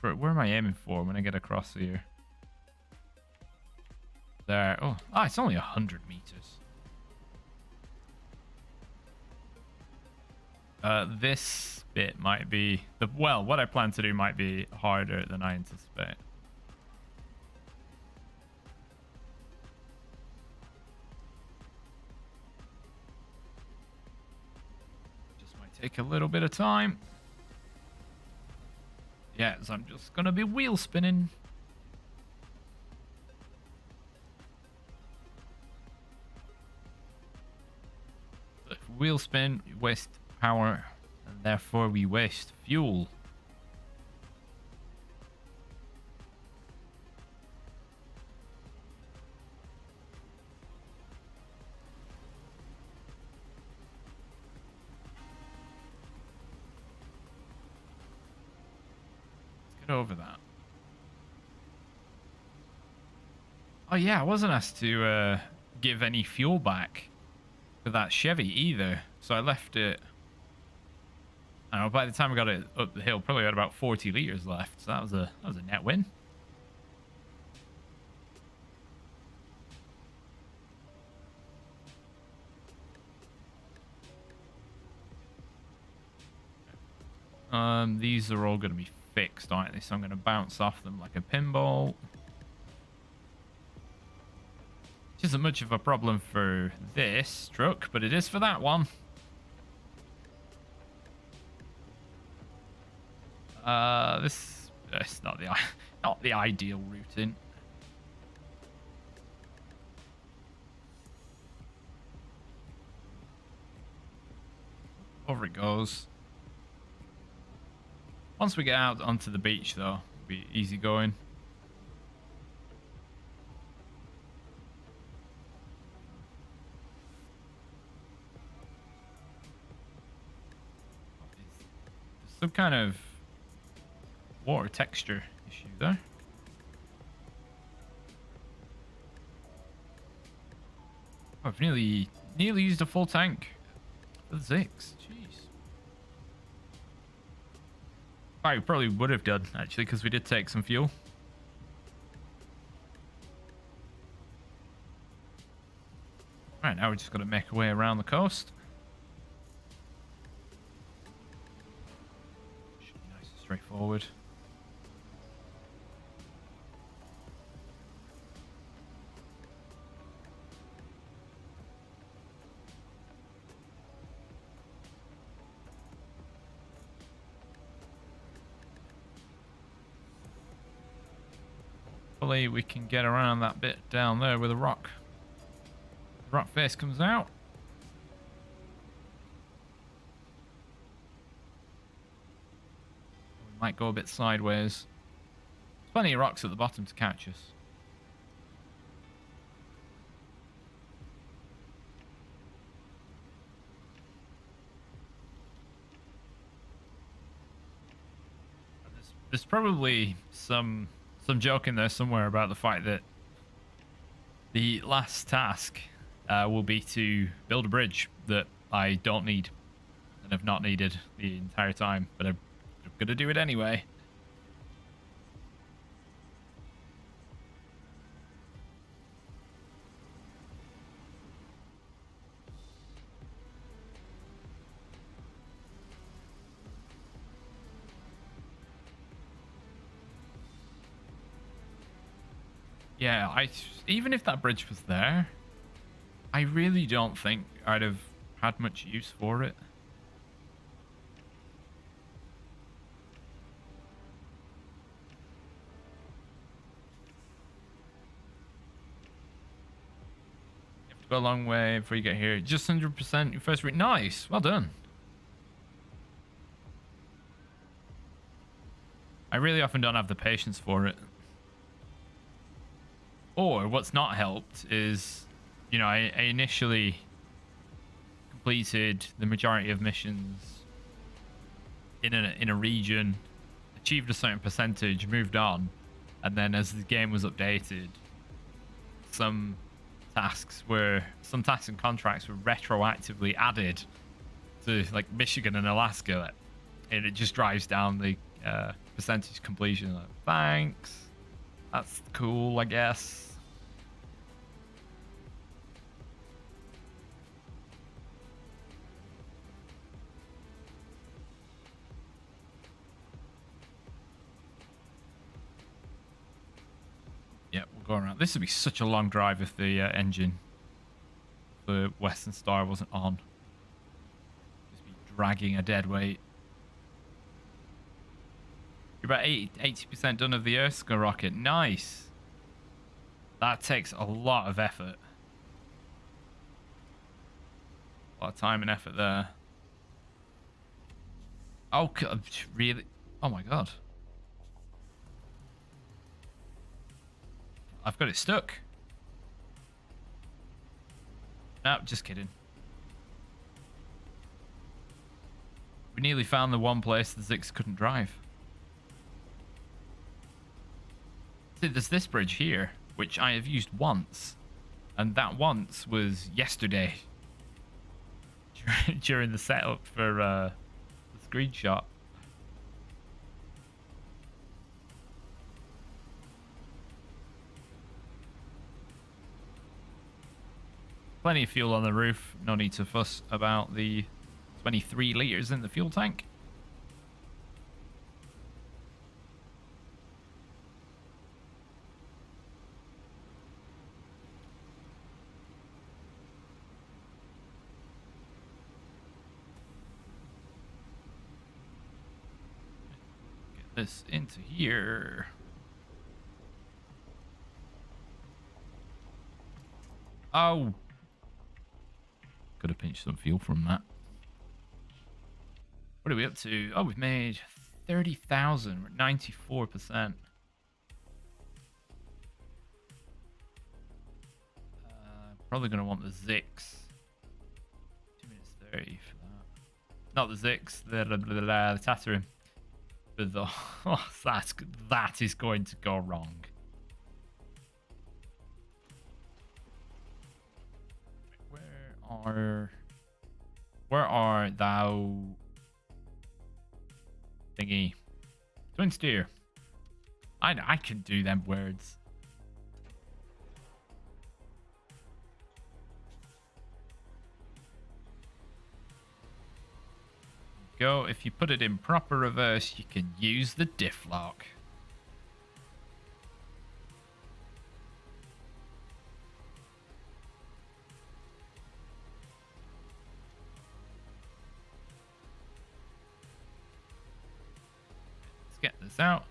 Where am I aiming for when I get across here? There. Oh, it's only 100 meters. This bit might be... Well, what I plan to do might be harder than I anticipate. Take a little bit of time. Yes, I'm just gonna be wheel spinning. If wheel spin, we waste power, and therefore we waste fuel. Over that. Oh yeah, I wasn't asked to give any fuel back for that Chevy either, so I left it. I don't know, by the time I got it up the hill, probably had about 40 liters left, so that was a net win. These are all going to be fixed, aren't they? So I'm going to bounce off them like a pinball. Which isn't much of a problem for this truck, but it is for that one. It's not the ideal routing. Over it goes. Once we get out onto the beach, though, it'll be easy going. There's some kind of water texture issue there. I've nearly used a full tank for the 6. Jeez. I probably would have done, actually, because we did take some fuel. Right, now we're just going to make our way around the coast. Should be nice and straightforward. Hopefully we can get around that bit down there with a rock. The rock face comes out. We might go a bit sideways. There's plenty of rocks at the bottom to catch us. There's probably some joke in there somewhere about the fact that the last task will be to build a bridge that I don't need and have not needed the entire time, but I'm gonna do it anyway. Yeah, even if that bridge was there, I really don't think I'd have had much use for it. You have to go a long way before you get here. Just 100% your first read. Nice, well done. I really often don't have the patience for it. Or what's not helped is, you know, I initially completed the majority of missions in a region, achieved a certain percentage, moved on, and then as the game was updated, some tasks and contracts were retroactively added to like Michigan and Alaska, and it just drives down the percentage completion. Like, thanks. That's cool, I guess. Yeah, we'll go around. This would be such a long drive if the engine for Western Star wasn't on. Just be dragging a dead weight. You're about 80% done of the Earthscar rocket. Nice. That takes a lot of effort. A lot of time and effort there. Oh, really? Oh my god. I've got it stuck. No, just kidding. We nearly found the one place the Zix couldn't drive. See, there's this bridge here, which I have used once. And that once was yesterday. During the setup for the screenshot. Plenty of fuel on the roof. No need to fuss about the 23 liters in the fuel tank. Get this into here. Oh. Could have pinched some fuel from that. What are we up to? Oh, we've made 30,000. We're at 94%. Probably going to want the Zix. 2 minutes 30 for that. Not the Zix, the Tatterin. But the, oh, that is going to go wrong. Where are thou thingy? Twin steer. I can do them words. Go, if you put it in proper reverse, you can use the diff lock. Get this out.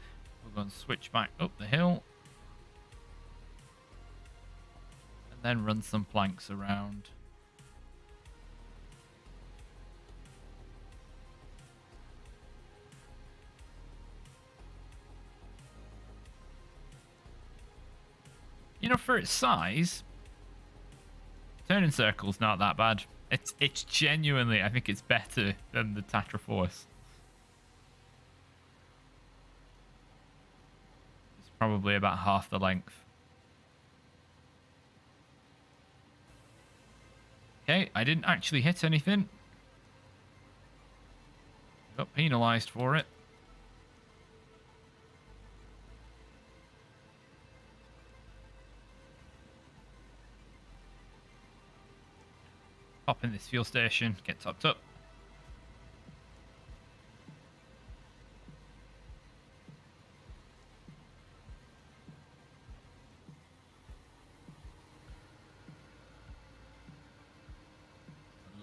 We're going to switch back up the hill and then run some planks around. You know, for its size, turning circle's not that bad. It's genuinely, I think it's better than the Tatra Force. Probably about half the length. Okay, I didn't actually hit anything. Got penalized for it. Hop in this fuel station, get topped up.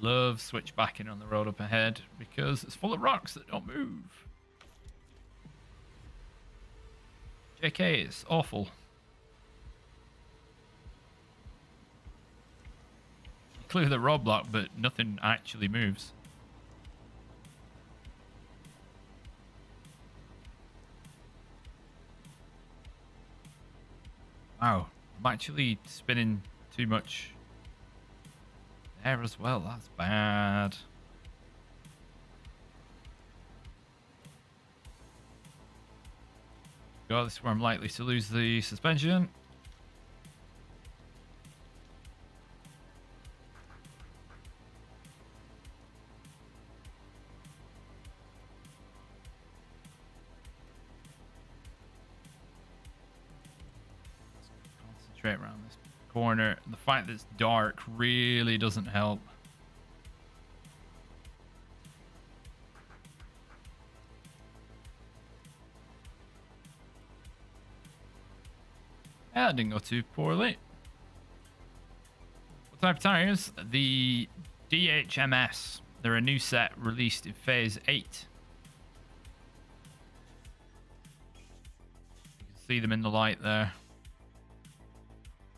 Love switchbacking on the road up ahead because it's full of rocks that don't move. JK, it's awful. You clear the roadblock, but nothing actually moves. Wow, I'm actually spinning too much there as well. That's bad. Go, this is where I'm likely to lose the suspension. Concentrate around this corner. The fact that it's dark really doesn't help. Yeah, that didn't go too poorly. What type of tires? The DHMS. They're a new set released in Phase 8. You can see them in the light there.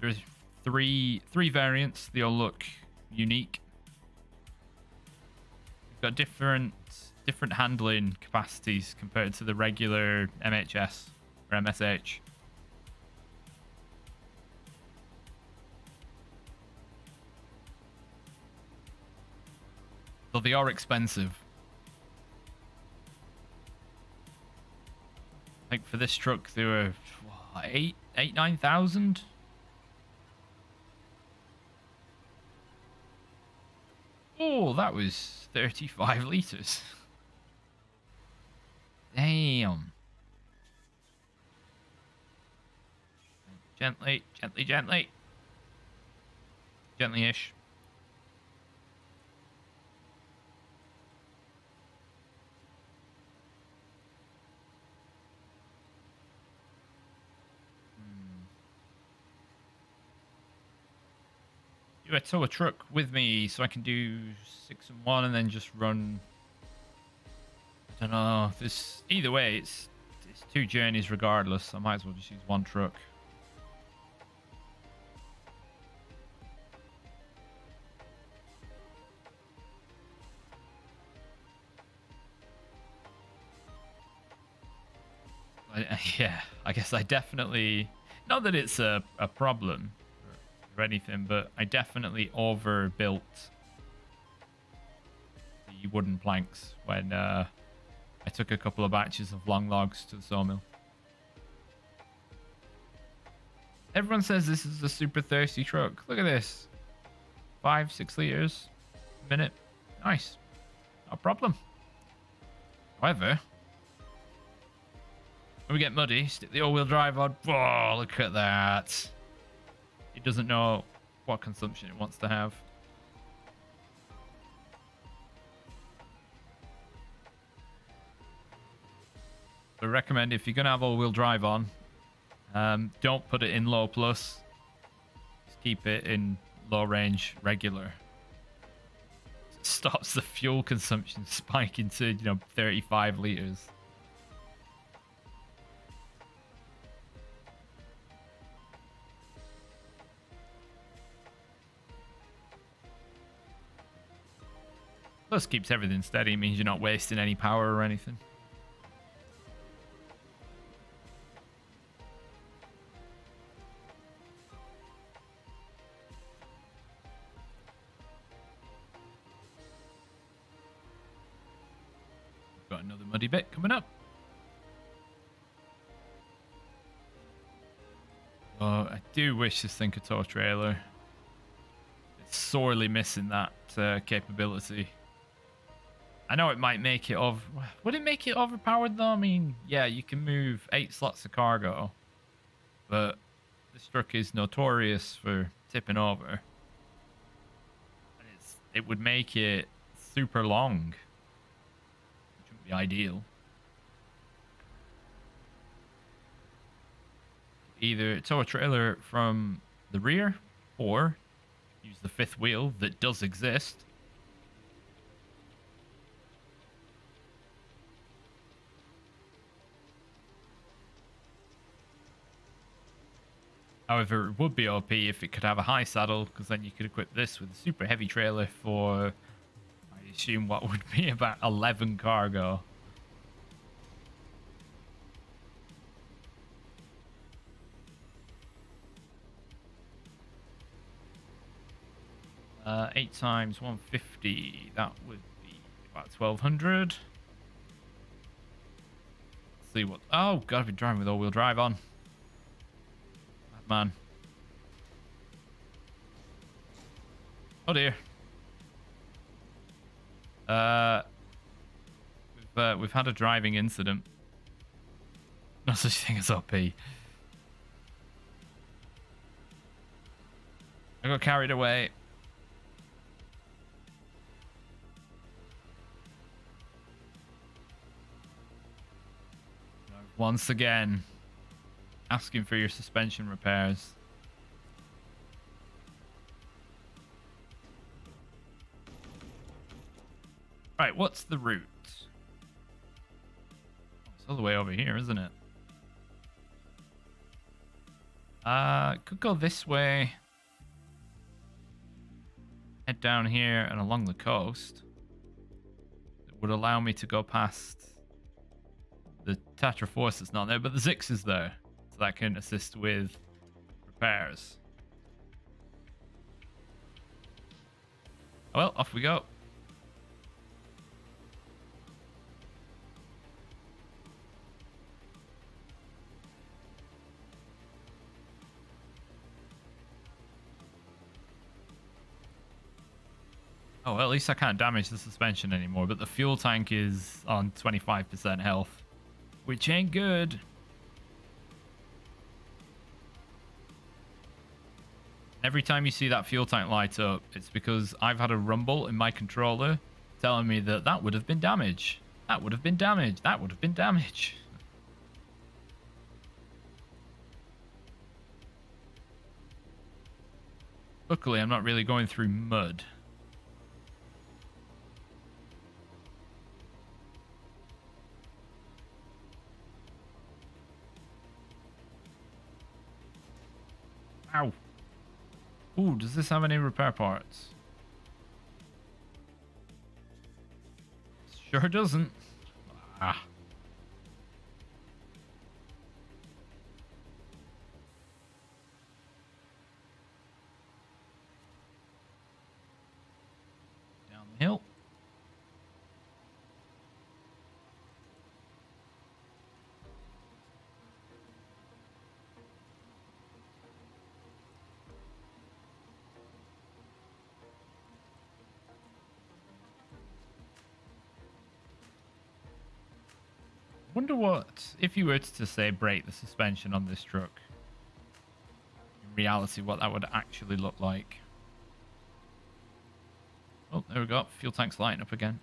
There's three variants. They all look unique. You've got different handling capacities compared to the regular MHS or MSH. So they are expensive. I think for this truck they were what, 9,000. Oh, that was 35 liters. Damn. Gently, gently, gently. Gently-ish. Do a tow a truck with me so I can do 6 and 1 and then just run. I don't know. This either way, it's 2 journeys regardless. I might as well just use 1 truck. Yeah, I guess I definitely, not that it's a problem or anything, but I definitely overbuilt the wooden planks when I took a couple of batches of long logs to the sawmill. Everyone says this is a super thirsty truck. Look at this. 5-6 liters a minute. Nice. No problem. However, when we get muddy, stick the all-wheel drive on. Whoa, look at that. It doesn't know what consumption it wants to have. So I recommend if you're going to have all-wheel drive on, don't put it in low plus. Just keep it in low range regular. It stops the fuel consumption spiking to 35 liters. Plus keeps everything steady, means you're not wasting any power or anything. Got another muddy bit coming up. do wish this thing could tow a trailer. It's sorely missing that capability. I know it might make it over... Would it make it overpowered though? I mean, yeah, you can move 8 slots of cargo, but this truck is notorious for tipping over. It would make it super long, which wouldn't be ideal. Either tow a trailer from the rear or use the 5th wheel that does exist. However, it would be OP if it could have a high saddle, because then you could equip this with a super heavy trailer for, I assume, what would be about 11 cargo. Uh, 8 times 150, that would be about 1200. Let's see what... Oh, gotta be driving with all-wheel drive on. Man. Oh dear. We've had a driving incident. No such thing as OP. I got carried away. Once again, asking for your suspension repairs. Right, what's the route? It's all the way over here, isn't it? Could go this way. Head down here and along the coast. It would allow me to go past the Tatra Force that's not there, but the Zix is there. So that can assist with repairs. Well, off we go. Oh, well, at least I can't damage the suspension anymore, but the fuel tank is on 25% health, which ain't good. Every time you see that fuel tank light up, it's because I've had a rumble in my controller telling me that that would have been damage. That would have been damage. That would have been damage. Luckily, I'm not really going through mud. Ow. Ooh, does this have any repair parts? Sure doesn't. Ah. Down the hill. Wonder what, if you were to say break the suspension on this truck, in reality what that would actually look like. Oh, there we go. Fuel tank's lighting up again.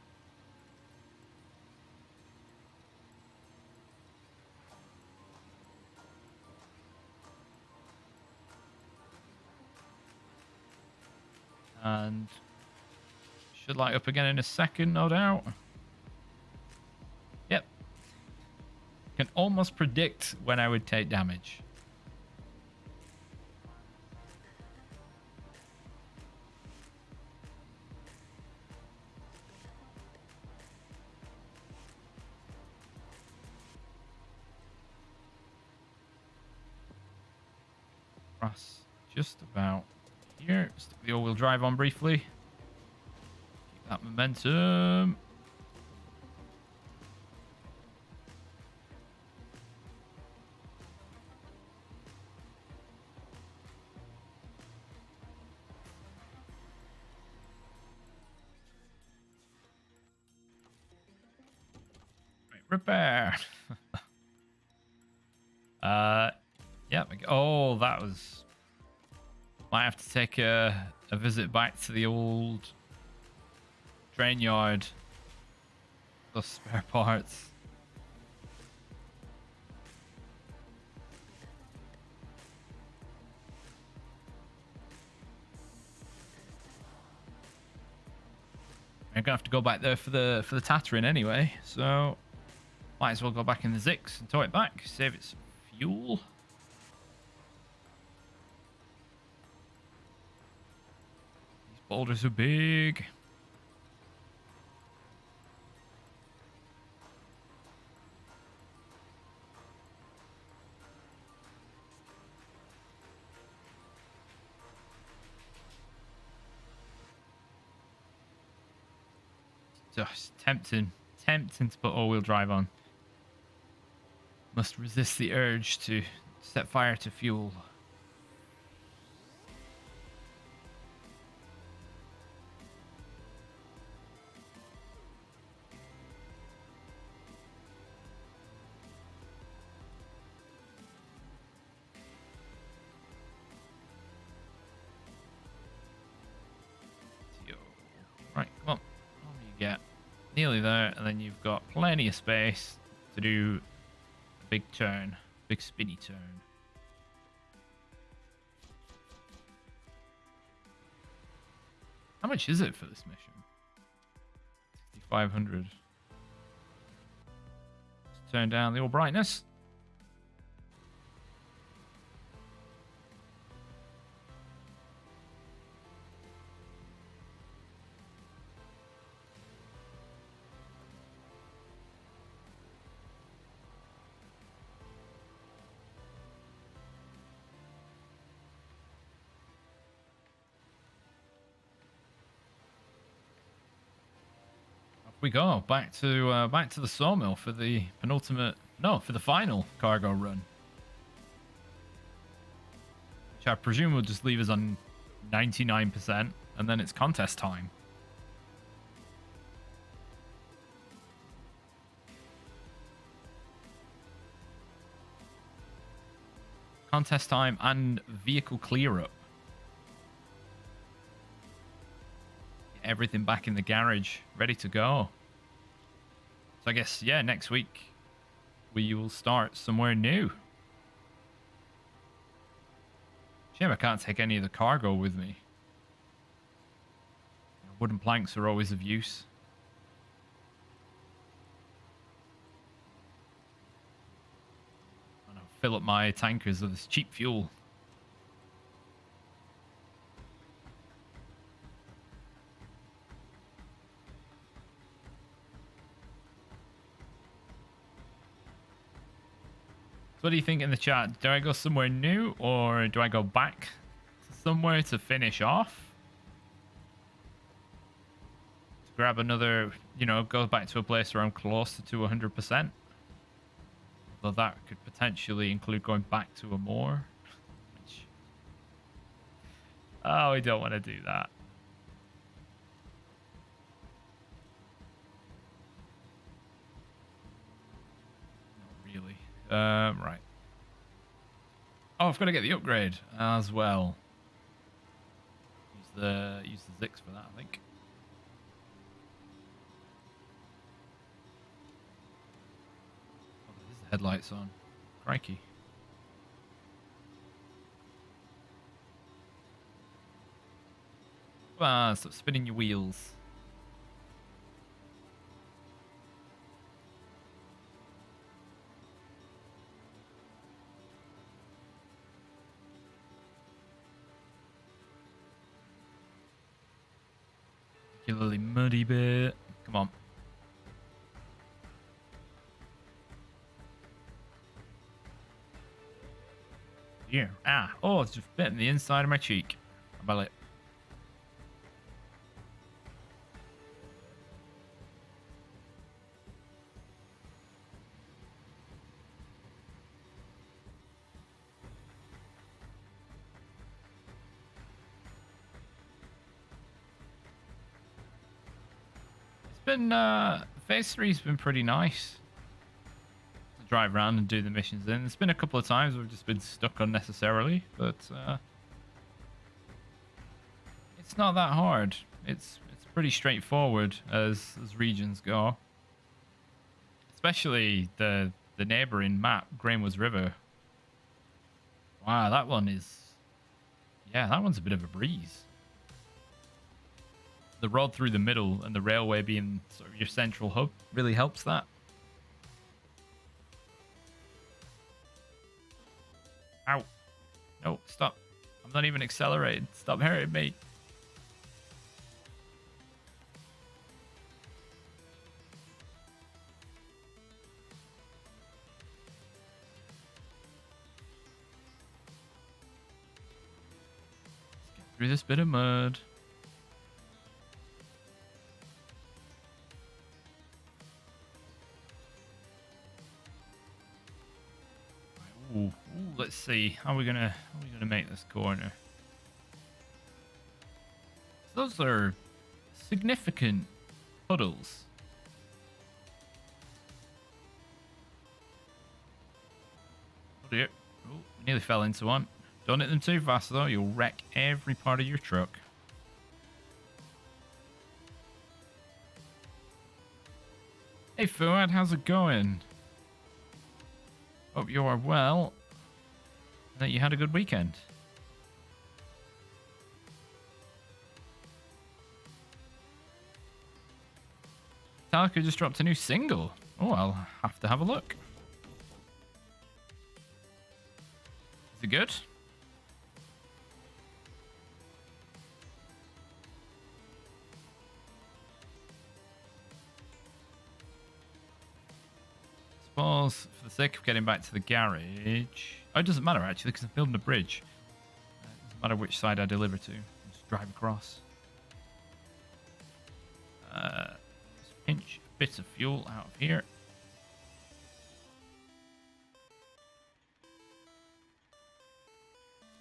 And should light up again in a second, no doubt. Yep. Can almost predict when I would take damage. Cross just about here. Stick the all-wheel drive on briefly. Keep that momentum. Prepare. Yeah. Oh, that was. Might have to take a visit back to the old train yard. Those spare parts. I'm gonna have to go back there for the tattering anyway, so might as well go back in the Zix and tow it back, save it some fuel. These boulders are big. Just tempting to put all-wheel drive on. Must resist the urge to set fire to fuel. Right, come on. What do you get? Nearly there, and then you've got plenty of space to do a big turn, big spinny turn. How much is it for this mission? 6,500. Let's turn down the all brightness. We go back to the sawmill for the for the final cargo run, which I presume will just leave us on 99%, and then it's contest time. Contest time and vehicle clear up. Everything back in the garage, ready to go. So I guess, yeah, next week we will start somewhere new. Shame I can't take any of the cargo with me. Wooden planks are always of use. And I'll fill up my tankers with this cheap fuel. What do you think in the chat? Do I go somewhere new, or do I go back to somewhere to finish off? To grab another, go back to a place where I'm closer to 100%. Though that could potentially include going back to a more. Oh, we don't want to do that. Right. Oh, I've got to get the upgrade as well. Use the Zix for that, I think. Oh, there's the headlights on. Crikey. Come on, stop spinning your wheels. Particularly muddy bit. Come on. Here. Ah. Oh, it's just bitten the inside of my cheek. How about it? Phase 3's been pretty nice. drive around and do the missions in. It's been a couple of times we've just been stuck unnecessarily, but it's not that hard. It's pretty straightforward as regions go. Especially the neighboring map, Grainwoods River. Wow, that one is... Yeah, that one's a bit of a breeze. The road through the middle and the railway being sort of your central hub really helps that. Ow. No, stop. I'm not even accelerating. Stop hurting me. Let's get through this bit of mud. Ooh, let's see. How are we gonna make this corner? Those are significant puddles. Oh dear. Oh, we nearly fell into one. Don't hit them too fast though, you'll wreck every part of your truck. Hey Fuad, how's it going? Hope you are well, and that you had a good weekend. Metallica just dropped a new single. Oh, I'll have to have a look. Is it good? Suppose for the sake of getting back to the garage... Oh, it doesn't matter actually because I'm building a bridge. It doesn't matter which side I deliver to. I'll just drive across. Just pinch bits of fuel out of here.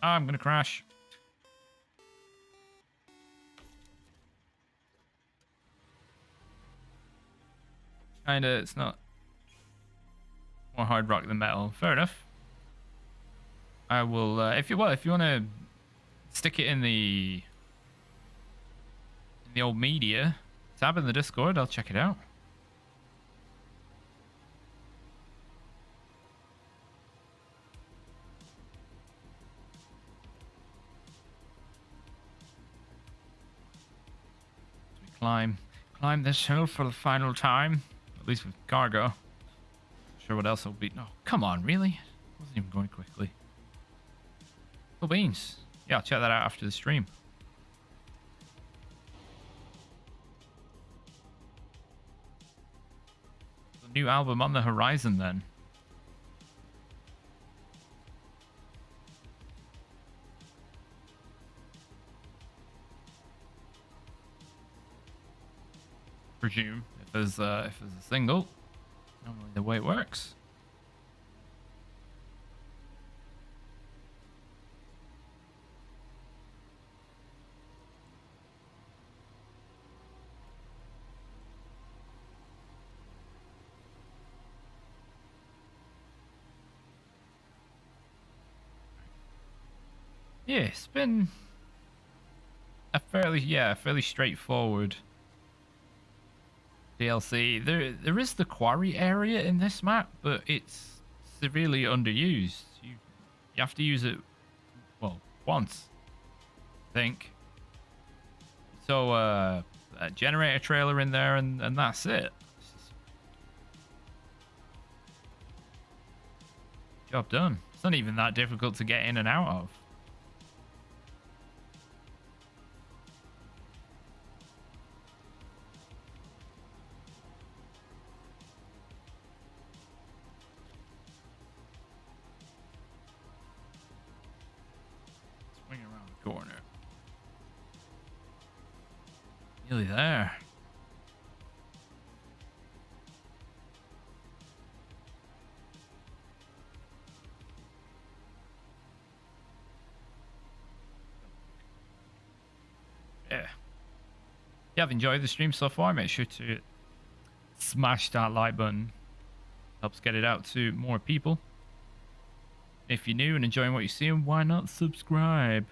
Oh, I'm going to crash. Kinda, it's not... More hard rock than metal. Fair enough. I will, if you want to stick it in the old media tab in the Discord, I'll check it out. So we climb this hill for the final time, at least with cargo. Sure what else will be. No, come on, really? Wasn't even going quickly. Cool beans. Yeah, I'll check that out after the stream. The new album on the horizon then. Presume if there's a single. Normally the way it works. Yeah, it's been a fairly straightforward DLC. There is the quarry area in this map, but it's severely underused. You have to use it, well, once, I think. So a generator trailer in there and that's it. Job done. It's not even that difficult to get in and out of. Corner. Nearly there. Yeah. If you have enjoyed the stream so far, make sure to smash that like button. Helps get it out to more people. If you're new and enjoying what you're seeing, why not subscribe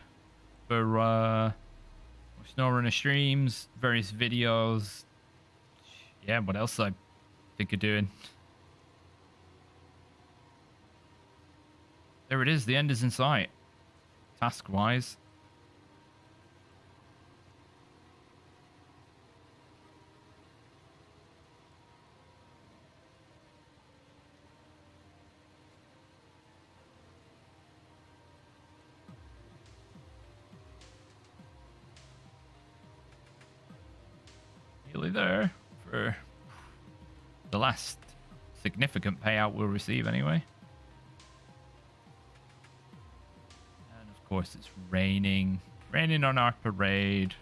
for Snowrunner streams, various videos. Yeah, what else I think of doing? There it is. The end is in sight. Task-wise. Nearly there for the last significant payout we'll receive anyway. And of course it's raining. Raining on our parade.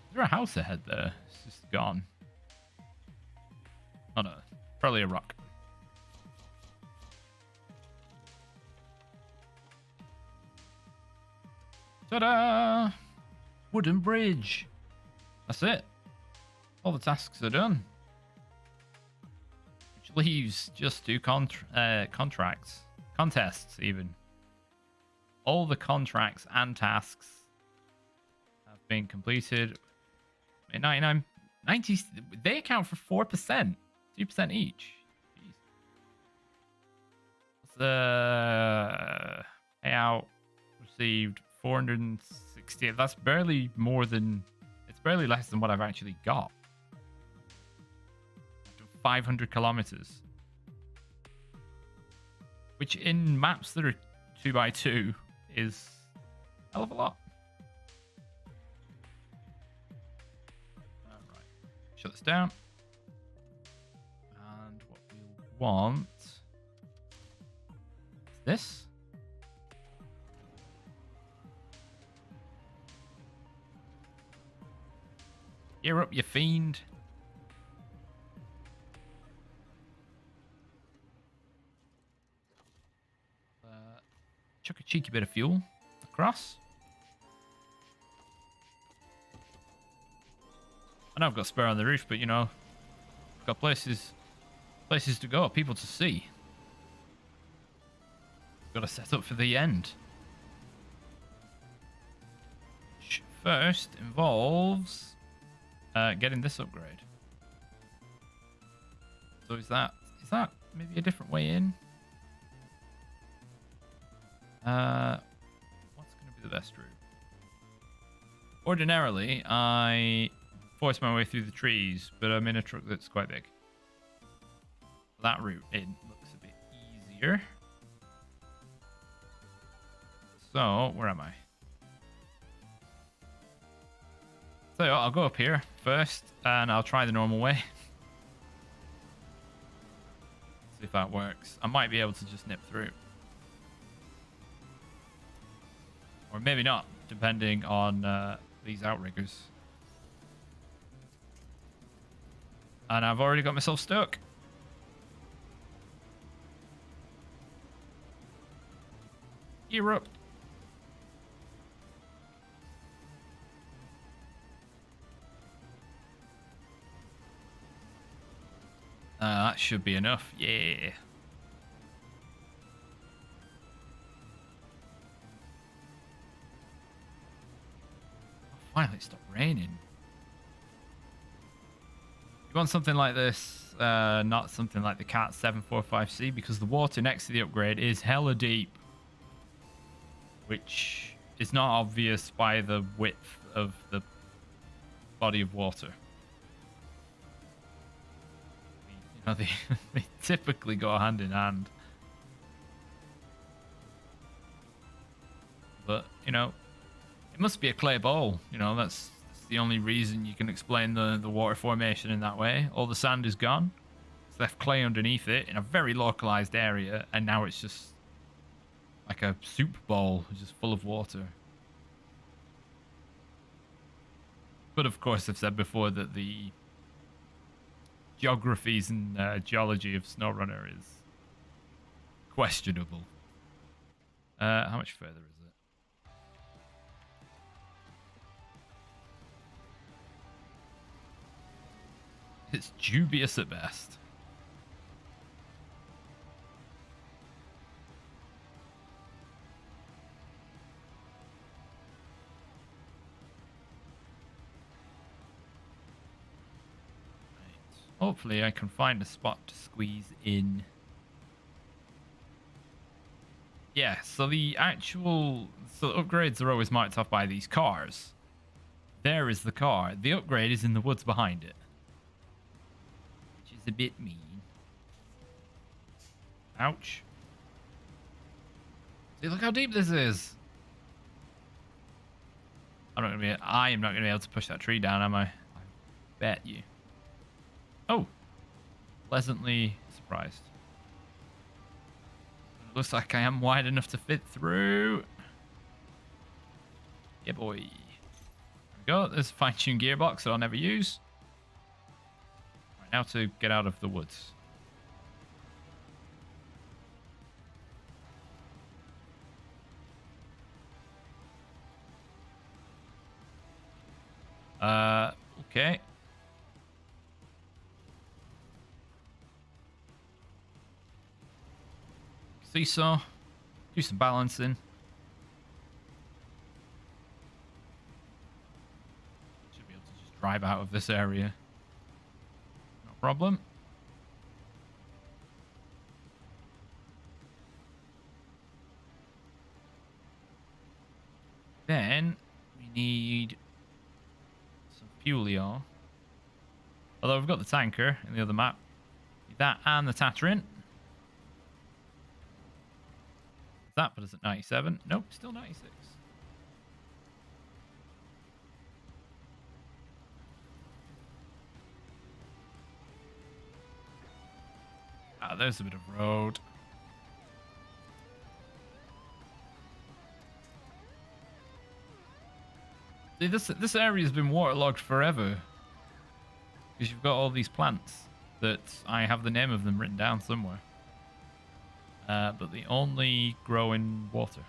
Is there a house ahead there? It's just gone. Oh no, probably a rock. Ta-da! Wooden bridge. That's it. All the tasks are done. Which leaves just 2 contracts. Contests, even. All the contracts and tasks have been completed. 90, they account for 4%. 2% each. Jeez. What's the payout received? 460. That's barely more than. It's barely less than what I've actually got. After 500 kilometers. Which in maps that are 2x2 is a hell of a lot. Alright. Shut this down. And what we'll want is this. Gear up, you fiend. Chuck a cheeky bit of fuel across. I know I've got spare on the roof, but you know, I've got places to go, people to see. Got to set up for the end. Which first involves getting this upgrade. So is that maybe a different way in? What's going to be the best route? Ordinarily, I force my way through the trees, but I'm in a truck that's quite big. That route in looks a bit easier. So, where am I? So I'll go up here first, and I'll try the normal way. See if that works. I might be able to just nip through. Or maybe not, depending on these outriggers. And I've already got myself stuck. Gear up. That should be enough. Yeah. Finally, it stopped raining. You want something like this, not something like the Cat 745C, because the water next to the upgrade is hella deep, which is not obvious by the width of the body of water. You know, they typically go hand in hand. But, you know, it must be a clay bowl. You know, that's the only reason you can explain the water formation in that way. All the sand is gone. It's left clay underneath it in a very localized area, and now it's just like a soup bowl, just full of water. But of course, I've said before that the geographies and geology of Snowrunner is questionable. How much further is it? It's dubious at best. Hopefully I can find a spot to squeeze in. Yeah, so the upgrades are always marked off by these cars. There is the car. The upgrade is in the woods behind it. Which is a bit mean. Ouch. See, look how deep this is. I am not gonna be able to push that tree down, am I? I bet you. Oh, pleasantly surprised. It looks like I am wide enough to fit through. Yeah, boy. There we go. There's a fine-tuned gearbox that I'll never use. Right, now to get out of the woods. Okay. Seesaw. Do some balancing. Should be able to just drive out of this area. No problem. Then we need some fuel. Although we've got the tanker in the other map. Need that and the Tatterin. That put us at 97. Nope, still 96. Ah, there's a bit of road. See, this area has been waterlogged forever. Because you've got all these plants that I have the name of them written down somewhere. But they only grow in water.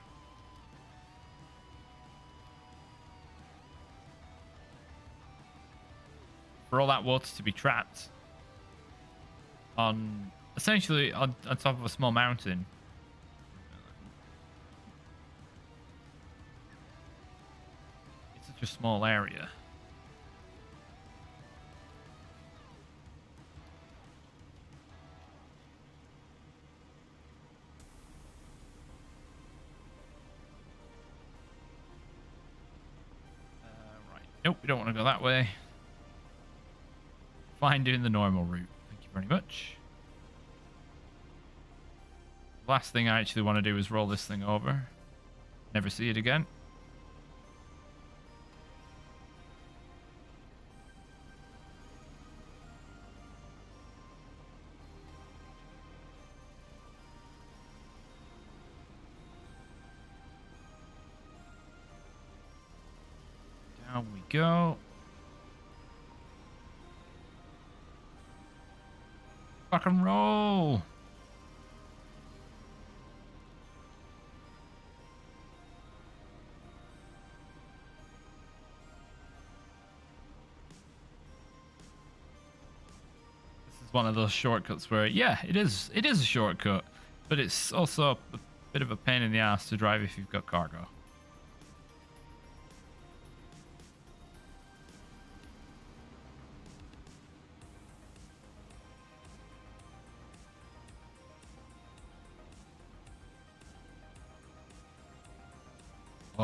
For all that water to be trapped on, essentially on top of a small mountain. It's such a small area. Nope, we don't want to go that way. Fine doing the normal route. Thank you very much. Last thing I actually want to do is roll this thing over. Never see it again. Down we go. Rock and roll. This is one of those shortcuts where, yeah, it is a shortcut, but it's also a bit of a pain in the ass to drive if you've got cargo.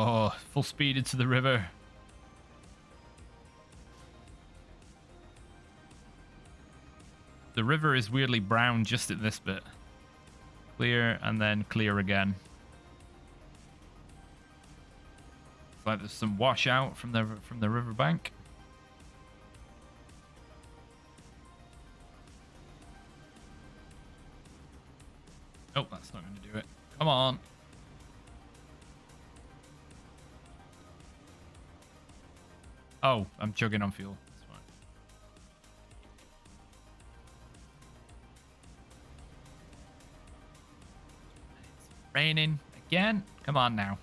Oh, full speed into the river. The river is weirdly brown just at this bit. Clear and then clear again. It's like there's some washout from the riverbank. Oh, that's not going to do it. Come on. Oh, I'm chugging on fuel. That's fine. It's raining Again? Come on now.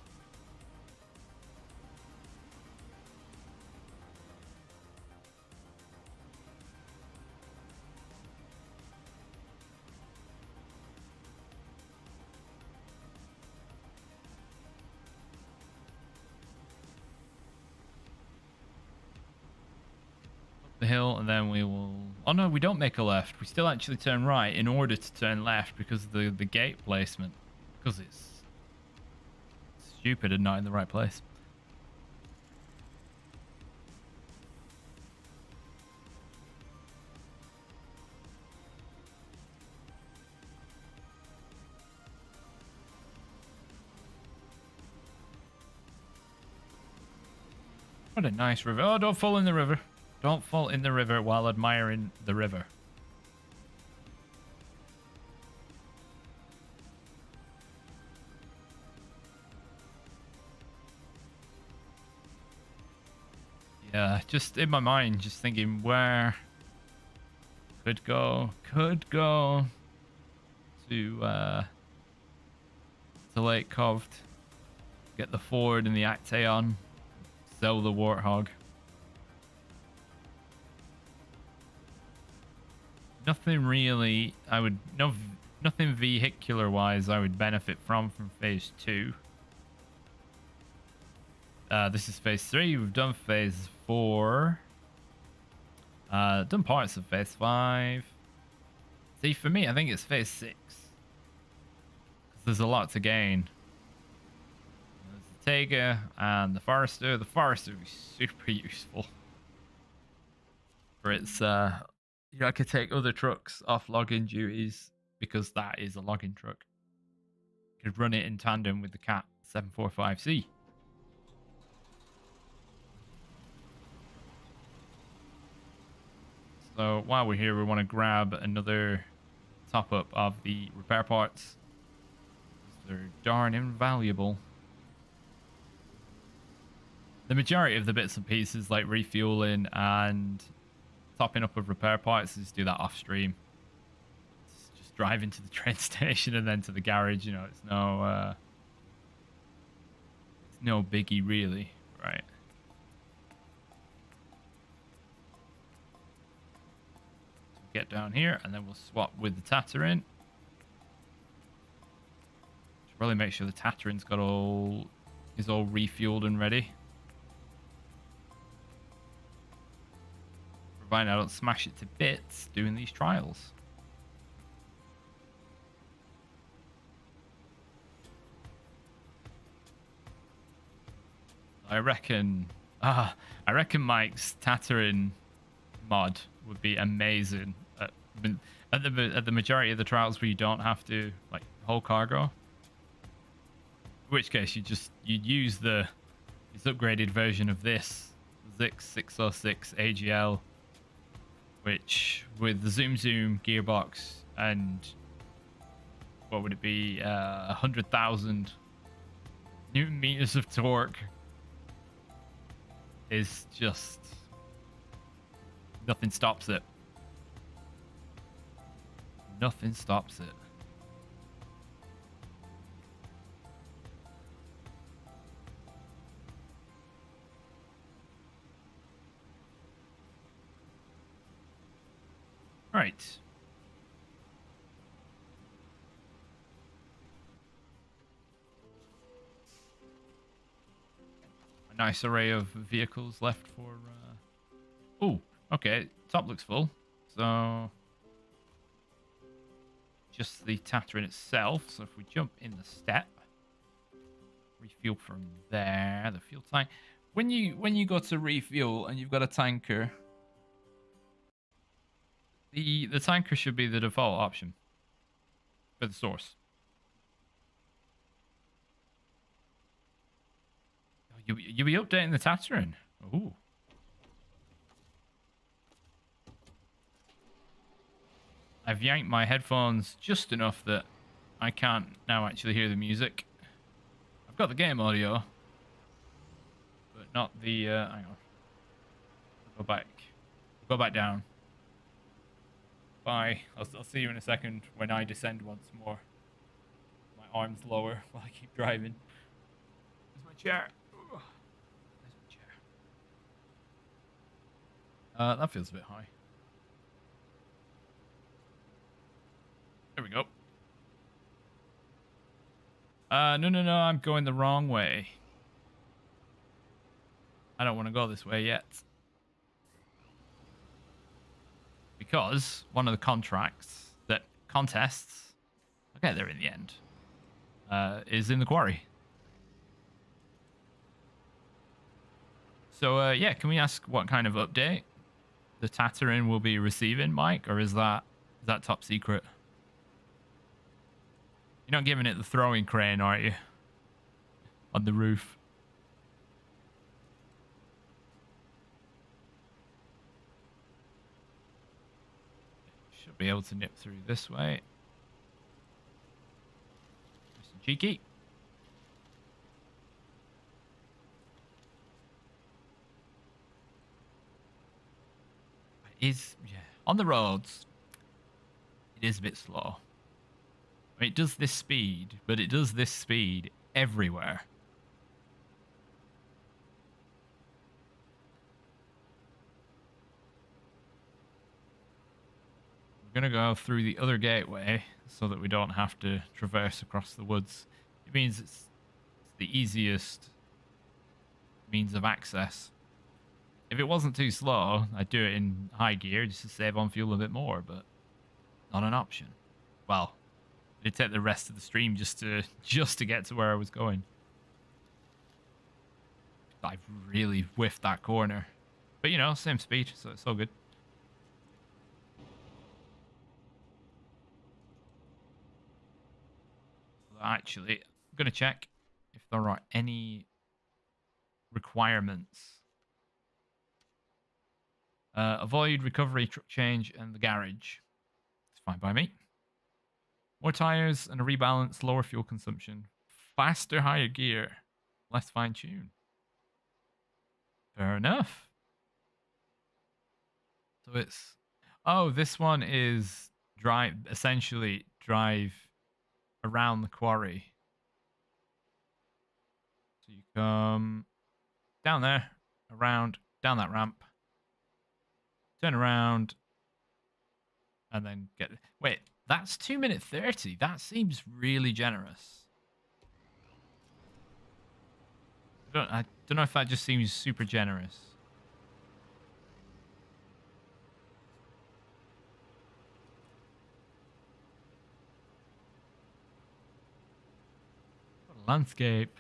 The hill, and then we will... Oh no, we don't make a left. We still actually turn right in order to turn left because of the gate placement. Because it's stupid and not in the right place. What a nice river. Oh, don't fall in the river. Don't fall in the river while admiring the river. Yeah, just in my mind, just thinking where could go to Lake Coved, get the Ford and the Actaeon, sell the Warthog. Nothing really nothing vehicular wise I would benefit from phase 2. This is phase 3. We've done phase 4. Done parts of phase 5. See, for me, I think it's phase 6. There's a lot to gain. There's the Taiga and the Forester. The Forester would be super useful. For its, you know, I could take other trucks off logging duties because that is a logging truck. Could run it in tandem with the Cat 745C. So while we're here, we want to grab another top up of the repair parts. They're darn invaluable. The majority of the bits and pieces like refueling and topping up of repair parts is do that off stream. It's just drive into the train station and then to the garage. You know, it's no biggie really, right? Get down here and then we'll swap with the Tatterin. Should probably make sure the Tatterin's got is all refueled and ready. Provided I don't smash it to bits doing these trials. I reckon Mike's Tatterin mod would be amazing at the majority of the trials where you don't have to like whole cargo. In which case you'd use this upgraded version of this Zix 606 AGL, which with the Zoom gearbox and what would it be, 100,000 Newton meters of torque is just nothing stops it. Nothing stops it. Right. A nice array of vehicles left for... Oh, okay. Top looks full. So... just the Tatterin itself. So if we jump in the step, refuel from there, the fuel tank. When you go to refuel and you've got a tanker, the tanker should be the default option for the source. You'll be updating the Tatterin. Ooh. I've yanked my headphones just enough that I can't now actually hear the music. I've got the game audio, but not the... hang on. Go back. Go back down. Bye. I'll see you in a second when I descend once more. My arms lower while I keep driving. Where's my chair? Ugh. Where's my chair? That feels a bit high. There we go. No, I'm going the wrong way. I don't want to go this way yet. Because one of the contests, I'll get there in the end, is in the quarry. So, yeah, can we ask what kind of update the Tatterin will be receiving, Mike? Or is that top secret? You're not giving it the throwing crane, are you? On the roof. Should be able to nip through this way. Nice and cheeky. Yeah, on the roads, it is a bit slow. I mean, it does this speed, but it does this speed everywhere. We're going to go through the other gateway so that we don't have to traverse across the woods. It means it's the easiest means of access. If it wasn't too slow, I'd do it in high gear just to save on fuel a bit more, but not an option. Well, it'd take the rest of the stream just to get to where I was going. I've really whiffed that corner. But, you know, same speed, so it's all good. Actually, I'm going to check if there are any requirements. Avoid recovery, truck change, and the garage. It's fine by me. More tires and a rebalance, lower fuel consumption. Faster, higher gear. Less fine-tune. Fair enough. So it's... Oh, this one is essentially drive around the quarry. So you come down there, around, down that ramp. Turn around. And then get... Wait, that's 2 minutes 30. That seems really generous. I don't know if that just seems super generous. What a landscape.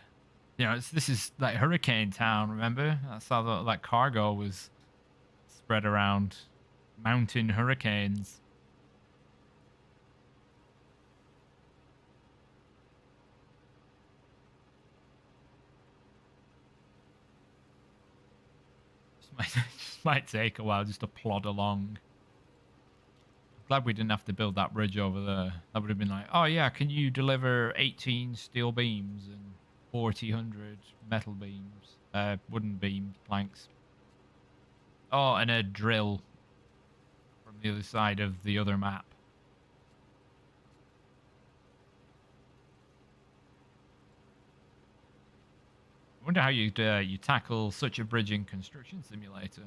You know, this is like Hurricane Town, remember? That's how that cargo was spread around. Mountain hurricanes. Just might take a while just to plod along. Glad we didn't have to build that bridge over there. That would have been like, oh yeah, can you deliver 18 steel beams and 400 metal beams, wooden beam planks? Oh, and a drill from the other side of the other map. I wonder how you tackle such a bridging construction simulator.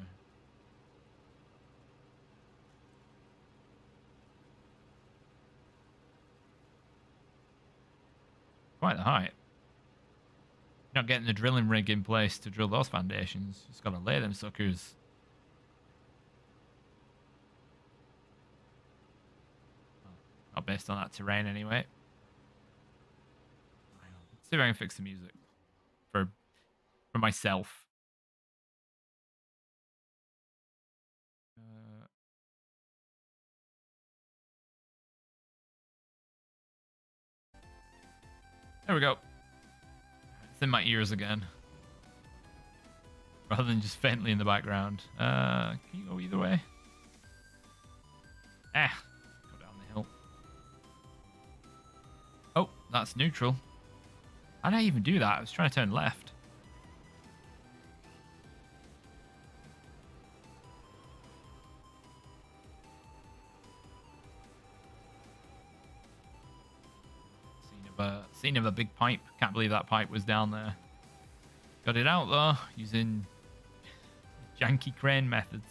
Quite the height. You're not getting the drilling rig in place to drill those foundations. Just got to lay them suckers. Well, not based on that terrain anyway. Let's see if I can fix the music for myself. There we go. It's in my ears again. Rather than just faintly in the background. Can you go either way? Go down the hill. Oh, that's neutral. How did I even do that? I was trying to turn left. Seen a seen of a big pipe. Can't believe that pipe was down there. Got it out though, using janky crane methods.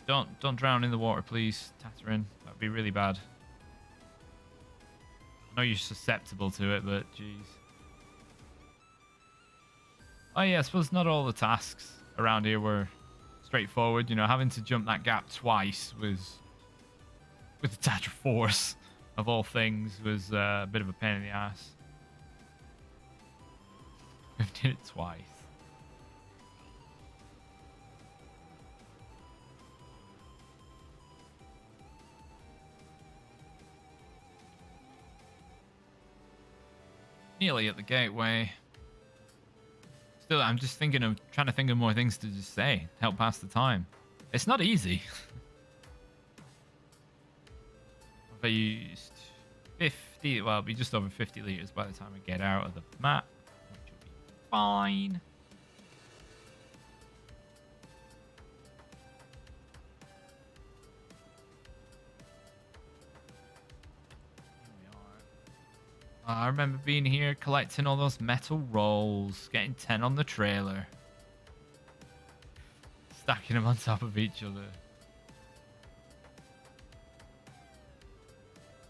Don't drown in the water, please, Tatterin. That'd be really bad. I know you're susceptible to it, but jeez. Oh yeah, I suppose not all the tasks around here were straightforward. You know, having to jump that gap twice was, with the Tatra Force of all things, was a bit of a pain in the ass. We've did it twice. Nearly at the gateway. Still, I'm just trying to think of more things to just say, help pass the time. It's not easy. I've used 50, well, it'll be just over 50 liters by the time I get out of the map, which will be fine. I remember being here, collecting all those metal rolls, getting 10 on the trailer. Stacking them on top of each other.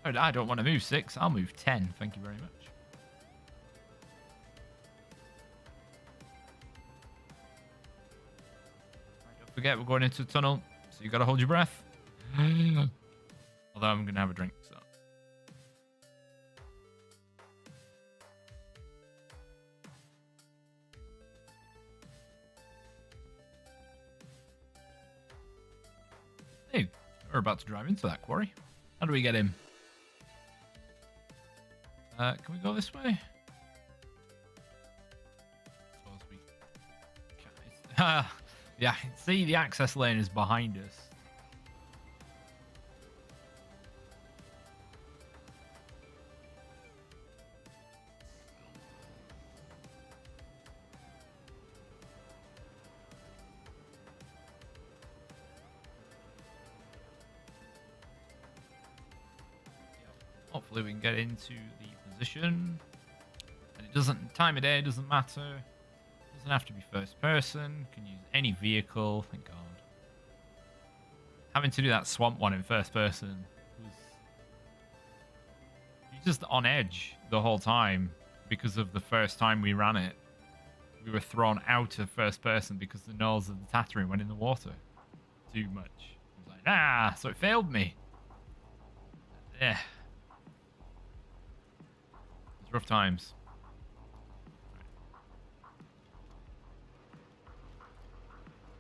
I don't want to move 6, I'll move 10, thank you very much. Don't forget, we're going into a tunnel, so you gotta hold your breath. Although I'm gonna have a drink, so. Hey, we're about to drive into that quarry. How do we get in? Can we go this way? Yeah, see, the access lane is behind us. Hopefully we can get into the position. And it doesn't, time of day doesn't matter. It doesn't have to be first person. Can use any vehicle, thank God. Having to do that swamp one in first person was, you're just on edge the whole time because of the first time we ran it. We were thrown out of first person because the nose of the Tatterin went in the water too much. It was like, so it failed me. Yeah. Rough times.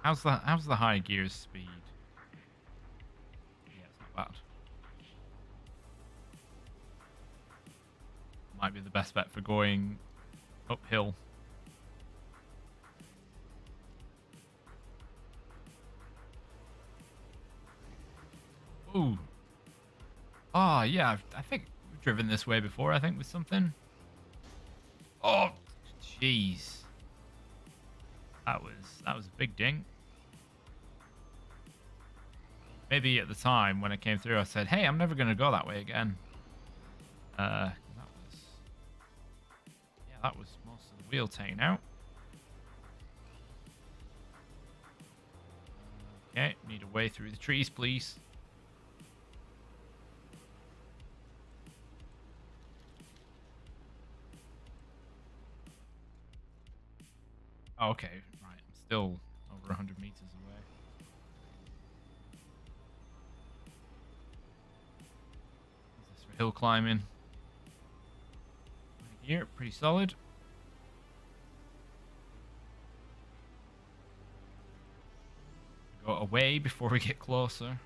How's the high gears speed? Yeah, it's not bad. Might be the best bet for going uphill. Ooh. Oh yeah, I think we've driven this way before. I think with something. Oh, jeez. That was a big ding. Maybe at the time when I came through, I said, "Hey, I'm never going to go that way again." That was most of the wheel taken out. Okay, need a way through the trees, please. Oh, okay, right. I'm still over 100 meters away. What's this for hill climbing? Right here, pretty solid. Go away before we get closer.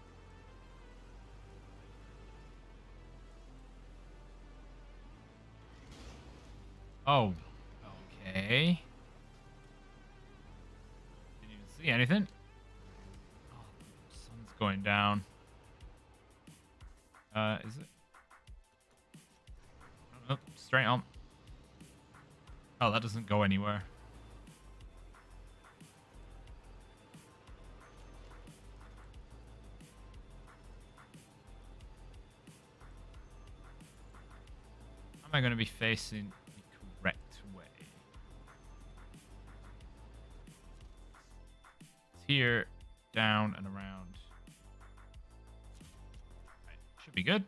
Oh, okay. See anything? Oh, the sun's going down. Is it? Oh, straight on. Oh, that doesn't go anywhere. Am I going to be facing the correct way? It's here, down, and around. Right, should be good.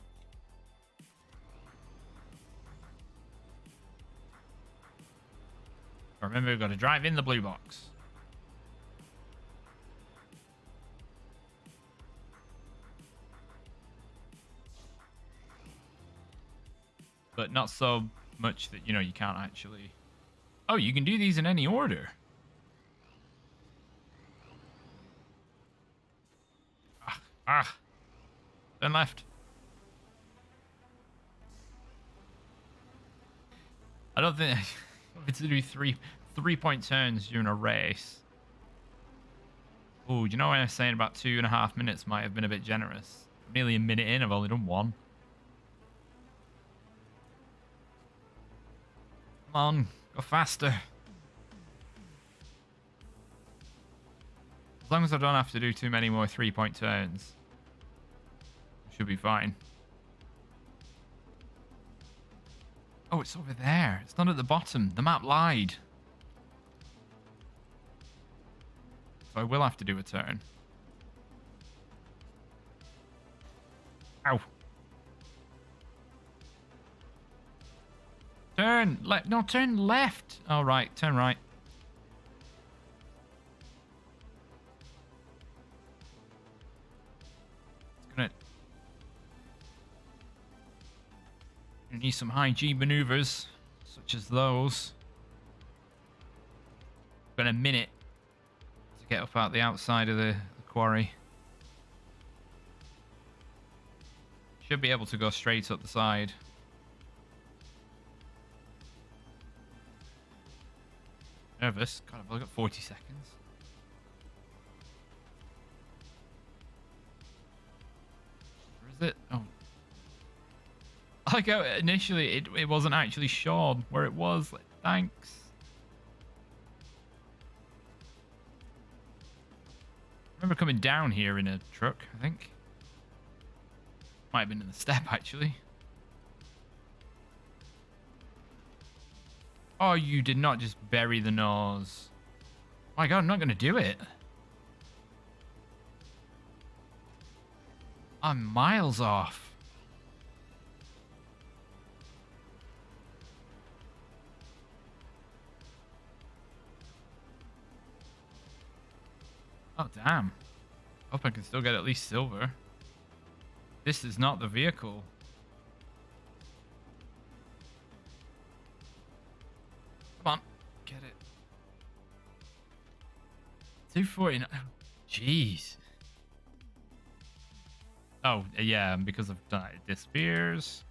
Remember, we've got to drive in the blue box. But not so much that, you know, you can't actually... Oh, you can do these in any order. Turn left. I don't think... to do three-point turns during a race. Oh, you know when I was saying about 2.5 minutes might have been a bit generous? Nearly a minute in, I've only done one. Come on, go faster. As long as I don't have to do too many more 3-point turns, I should be fine. Oh, it's over there. It's not at the bottom. The map lied. So I will have to do a turn. Ow. Turn left. No, turn left. Oh, right. Turn right. It's gonna... You need some high G maneuvers, such as those. Got a minute to get up out the outside of the quarry. Should be able to go straight up the side. Nervous. God, I've only got 40 seconds. Where is it? Oh. Like how initially it wasn't actually shown where it was. Like, thanks. I remember coming down here in a truck, I think. Might have been in the step, actually. Oh, you did not just bury the nose. Oh my god, I'm not going to do it. I'm miles off. Oh, damn. Hope I can still get at least silver. This is not the vehicle. Come on. Get it. 249. Jeez. Oh, yeah, because of that, it disappears.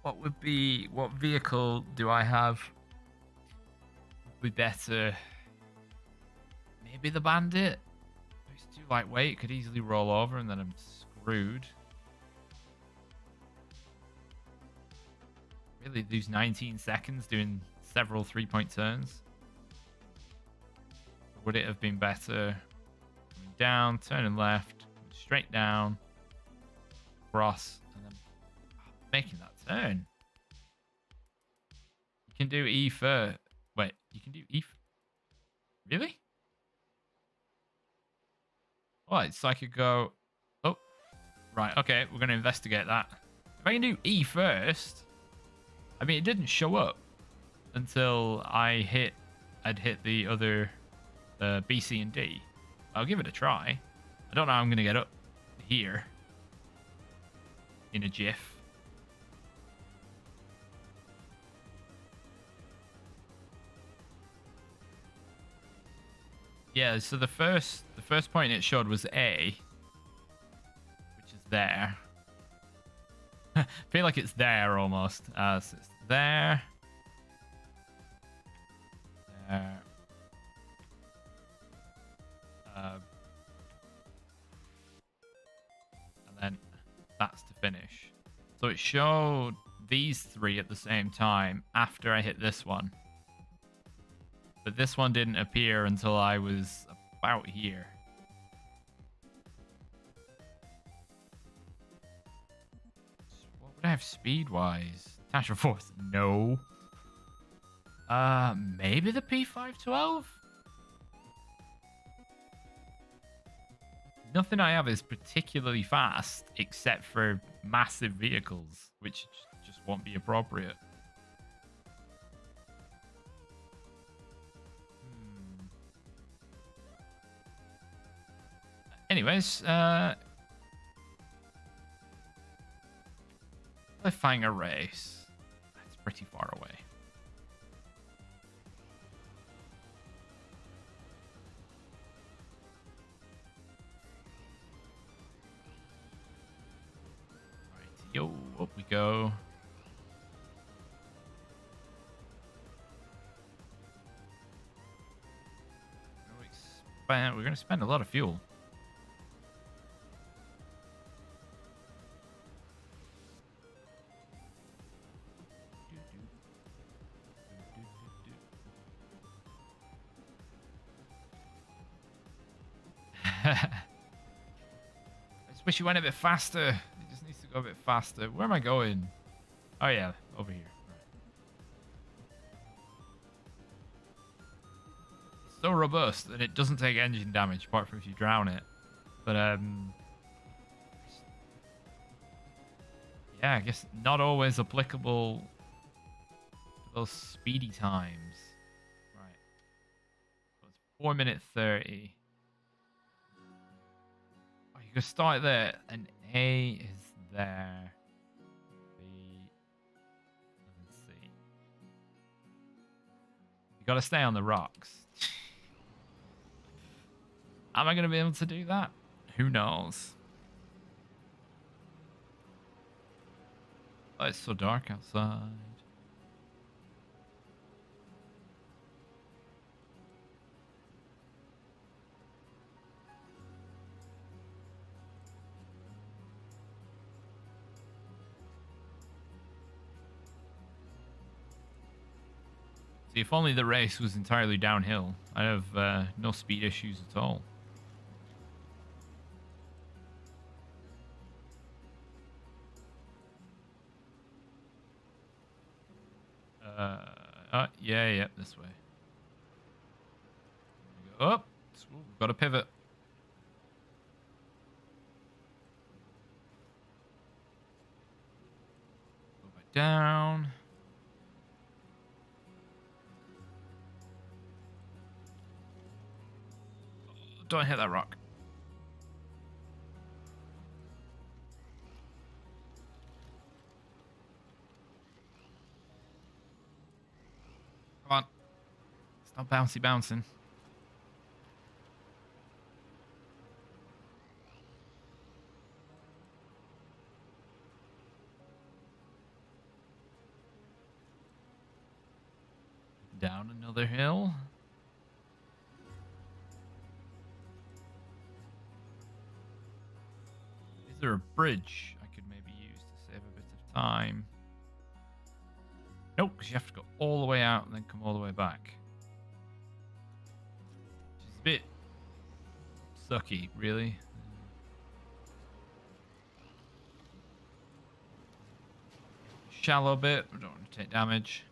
What vehicle do I have? Would be better. Maybe the bandit? It's too lightweight, could easily roll over and then I'm screwed. Really lose 19 seconds doing several 3-point turns. Would it have been better coming down, turning left, straight down, cross, and then making that turn? You can do E first. Wait, you can do E. Really? What? So I could go. Oh, right. Okay, we're gonna investigate that. If I can do E first, I mean, it didn't show up until I'd hit the other B, C, and D. I'll give it a try. I don't know how I'm gonna get up here in a jiff. Yeah, so the first point it showed was A, which is there. I feel like it's there almost. So it's there. There. And then that's to finish. So it showed these three at the same time after I hit this one. But this one didn't appear until I was about here. What would I have speed-wise? Dash Force? No. Maybe the P512? Nothing I have is particularly fast, except for massive vehicles, which just won't be appropriate. Anyways, cliffhanger race. It's pretty far away. Yo, up we go. We're going to spend a lot of fuel. I just wish you went a bit faster. It just needs to go a bit faster. Where am I going? Oh yeah, over here. It's so robust and it doesn't take engine damage apart from if you drown it. But yeah, I guess not always applicable for those speedy times. Right. So it's 4:30. You can start there, and A is there. B and C. You got to stay on the rocks. Am I going to be able to do that? Who knows? Oh, it's so dark outside. See, if only the race was entirely downhill, I'd have no speed issues at all. Yeah, this way. Oh, we've got a pivot. Go back down. Don't hit that rock. Come on. Stop bouncing. Down another hill. Is there a bridge I could maybe use to save a bit of time? Nope, because you have to go all the way out and then come all the way back. Which is a bit sucky, really. Shallow bit, we don't want to take damage.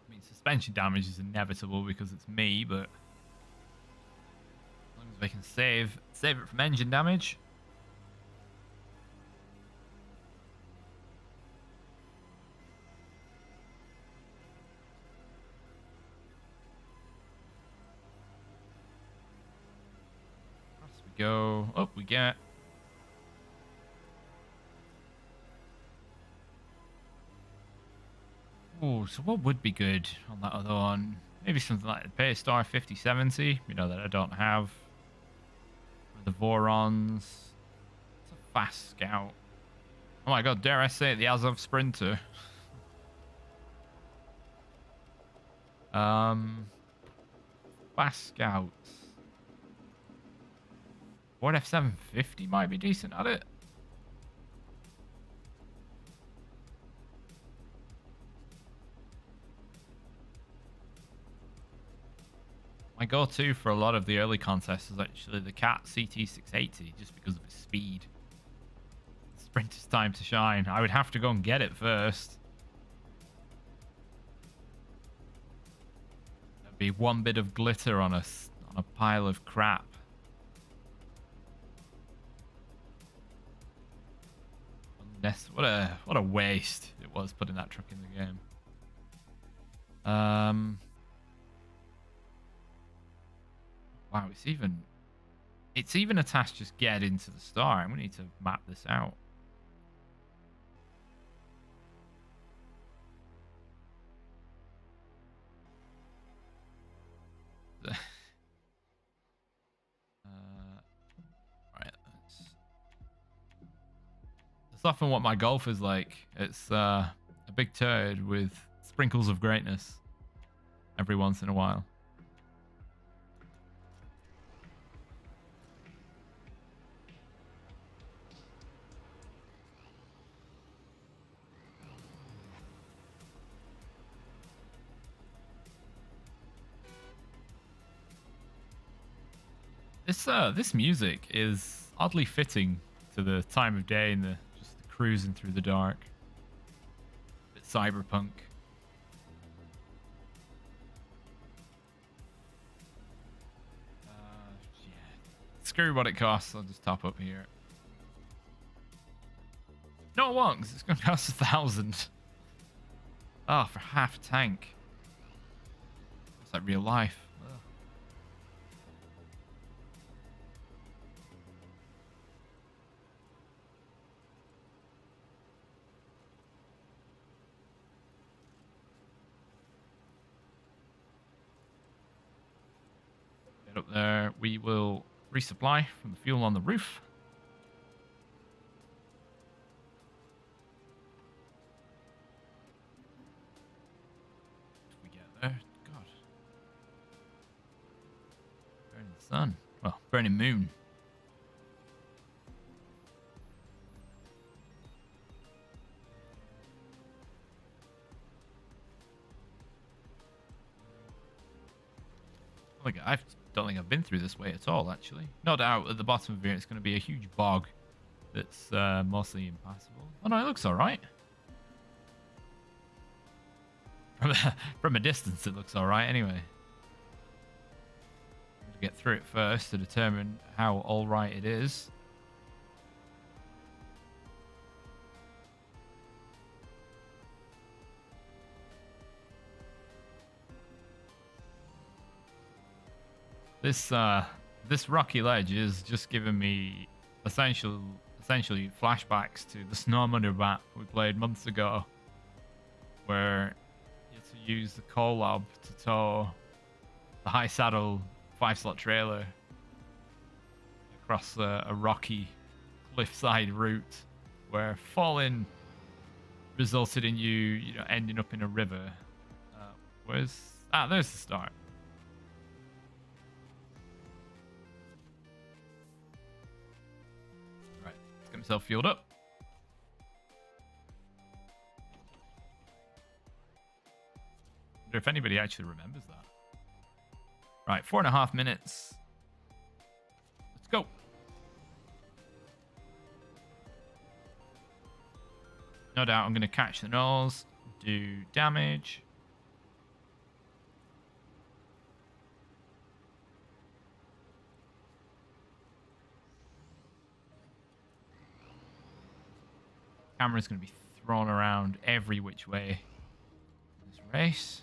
I mean, suspension damage is inevitable because it's me, but as long as we can save it from engine damage. As we go, up we get. Oh, so what would be good on that other one? Maybe something like the Paystar 5070, you know, that I don't have. Or the Vorons. It's a fast scout. Oh my god, dare I say it, the Azov Sprinter. Fast scouts. Ford F750 might be decent at it. go-to for a lot of the early contests is actually the Cat CT680, just because of its speed. Sprinter's time to shine. I would have to go and get it first. There'd be one bit of glitter on a pile of crap. What a waste it was putting that truck in the game. Wow, it's even a task just get into the star. I'm gonna need to map this out. Right, that's often what my golf is like. It's a big turd with sprinkles of greatness every once in a while. This music is oddly fitting to the time of day and just the cruising through the dark. A bit cyberpunk. Yeah. Screw what it costs. I'll just top up here. No, it won't, 'cause it's going to cost 1,000. Oh, for half a tank. It's like real life. Up there, we will resupply from the fuel on the roof. If we get there, God, burning sun, well, burning moon. I don't think I've been through this way at all, actually. No doubt at the bottom of here it's going to be a huge bog that's mostly impassable. Oh no, it looks alright. From a distance it looks alright anyway. I'm going to get through it first to determine how alright it is. This rocky ledge is just giving me essentially flashbacks to the Snowrunner map we played months ago, where you had to use the coal lob to tow the high saddle 5-slot trailer across a rocky cliffside route, where falling resulted in you ending up in a river. There's the start. Himself fueled up. Wonder if anybody actually remembers that. Right, 4.5 minutes. Let's go. No doubt I'm going to catch the nose, do damage. Camera's going to be thrown around every which way in this race.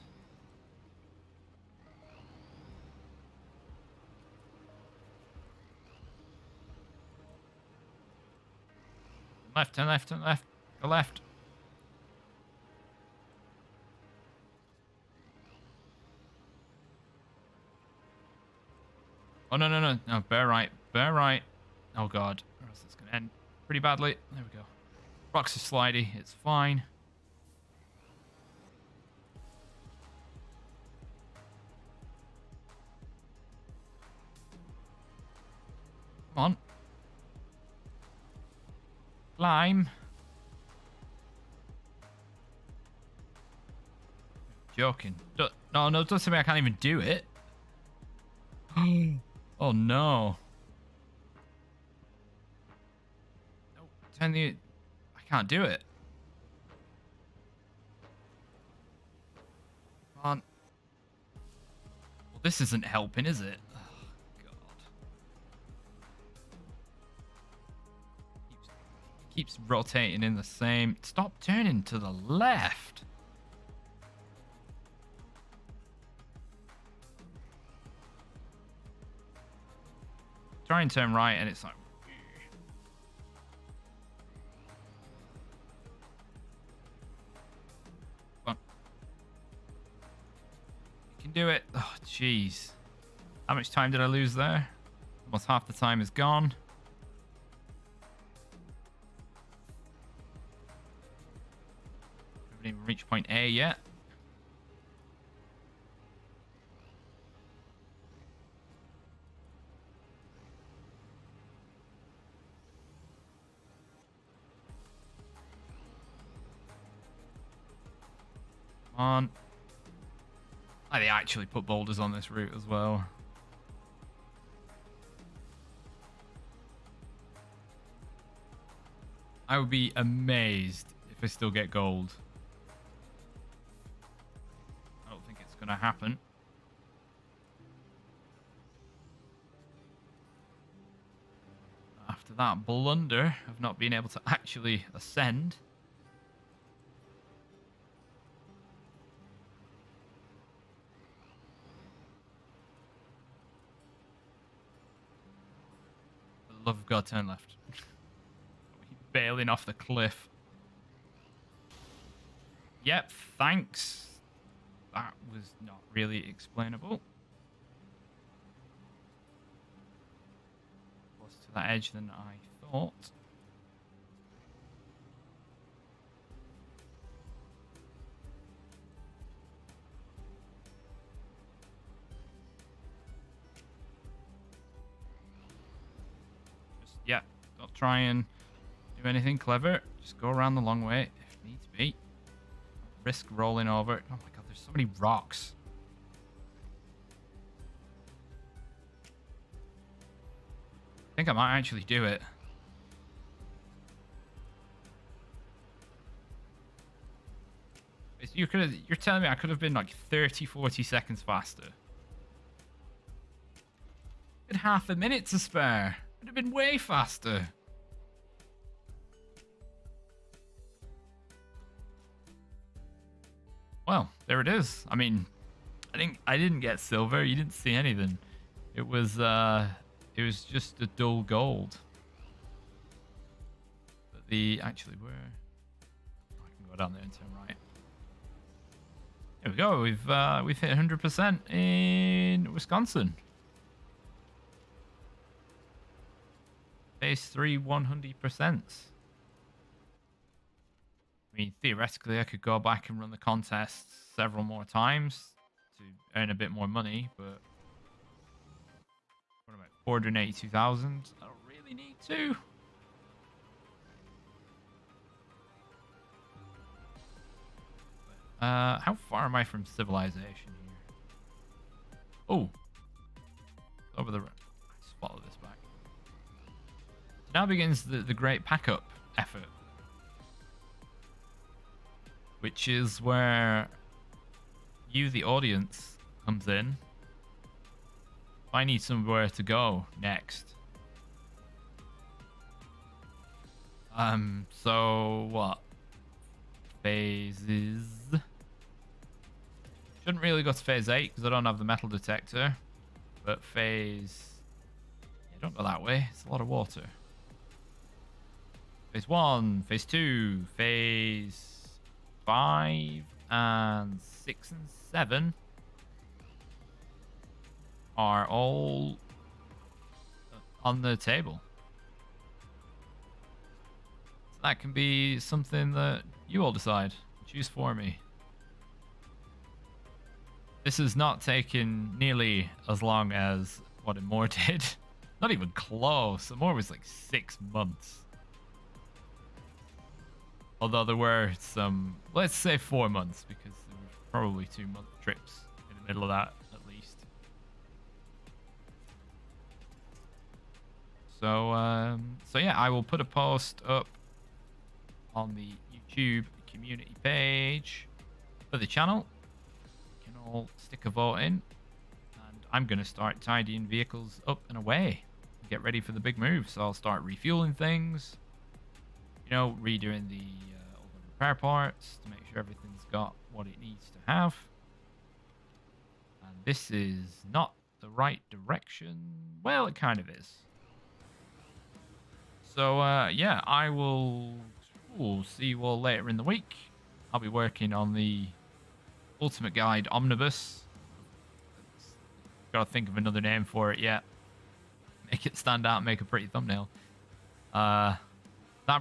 Left and left and left. Go left. Oh, no, no, no. No, bear right. Bear right. Oh, God. Or else it's going to end pretty badly. There we go. Rocks are slidey. It's fine. Come on. Climb. Joking. No, don't tell me I can't even do it. Oh no. No, turn the... I can't do it. Come on. Well, this isn't helping, is it? Oh, God. Keeps rotating in the same... Stop turning to the left. Try and turn right and it's like... Come on. You can do it. Oh, jeez. How much time did I lose there? Almost half the time is gone. Haven't even reached point A yet. Come on. Oh, they actually put boulders on this route as well. I would be amazed if I still get gold. I don't think it's going to happen. After that blunder of not being able to actually ascend. For the love of God, turn left. Bailing off the cliff. Yep, thanks. That was not really explainable. Closer to that edge than I thought. Just, yeah, don't try and do anything clever. Just go around the long way if need to be. Risk rolling over. Oh my God, there's so many rocks. I think I might actually do it. You're telling me I could have been like 30, 40 seconds faster. Had half a minute to spare. Would have been way faster. Well, there it is. I mean, I didn't get silver. You didn't see anything. It was just a dull gold. But actually where I can go down there and turn right. There we go. We've hit 100% in Wisconsin. Phase 3 100%. I mean, theoretically, I could go back and run the contest several more times to earn a bit more money, but what about 482,000? I don't really need to. How far am I from civilization here? Oh, over the. Let's follow this back. So now begins the great pack-up effort. Which is where you, the audience, comes in. I need somewhere to go next. So what? Phases. Shouldn't really go to phase 8 because I don't have the metal detector. But phase... Yeah, don't go that way. It's a lot of water. Phase 1, phase 2, phase 5 and 6 and 7 are all on the table. So that can be something that you all decide. Choose for me. This has not taken nearly as long as what Amore did. Not even close. Amore was like 6 months. Although there were some, let's say 4 months, because there were probably 2-month trips in the middle of that, at least. So yeah, I will put a post up on the YouTube community page for the channel. You can all stick a vote in, and I'm going to start tidying vehicles up and away and get ready for the big move. So I'll start refueling things, redoing all the repair parts to make sure everything's got what it needs to have. And this is not the right direction. Well, it kind of is. So yeah, I will see you all later in the week. I'll be working on the Ultimate Guide Omnibus. Got to think of another name for it yet. Make it stand out, make a pretty thumbnail. That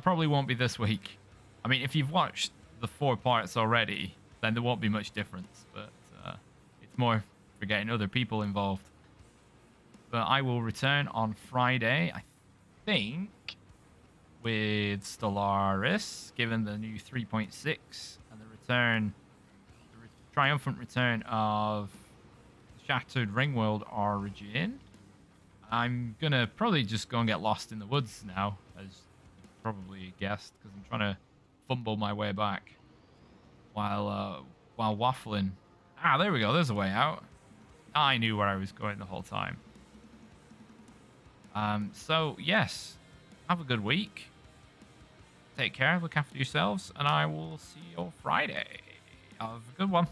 probably won't be this week. I mean, if you've watched the 4 parts already, then there won't be much difference. But it's more for getting other people involved. But I will return on Friday, I think, with Stellaris, given the new 3.6 and the triumphant return of Shattered Ringworld Origin. I'm gonna probably just go and get lost in the woods now, as you probably guessed, because I'm trying to fumble my way back while waffling. Ah, there we go. There's a way out. I knew where I was going the whole time. So yes, have a good week. Take care, look after yourselves, and I will see you on Friday. Have a good one.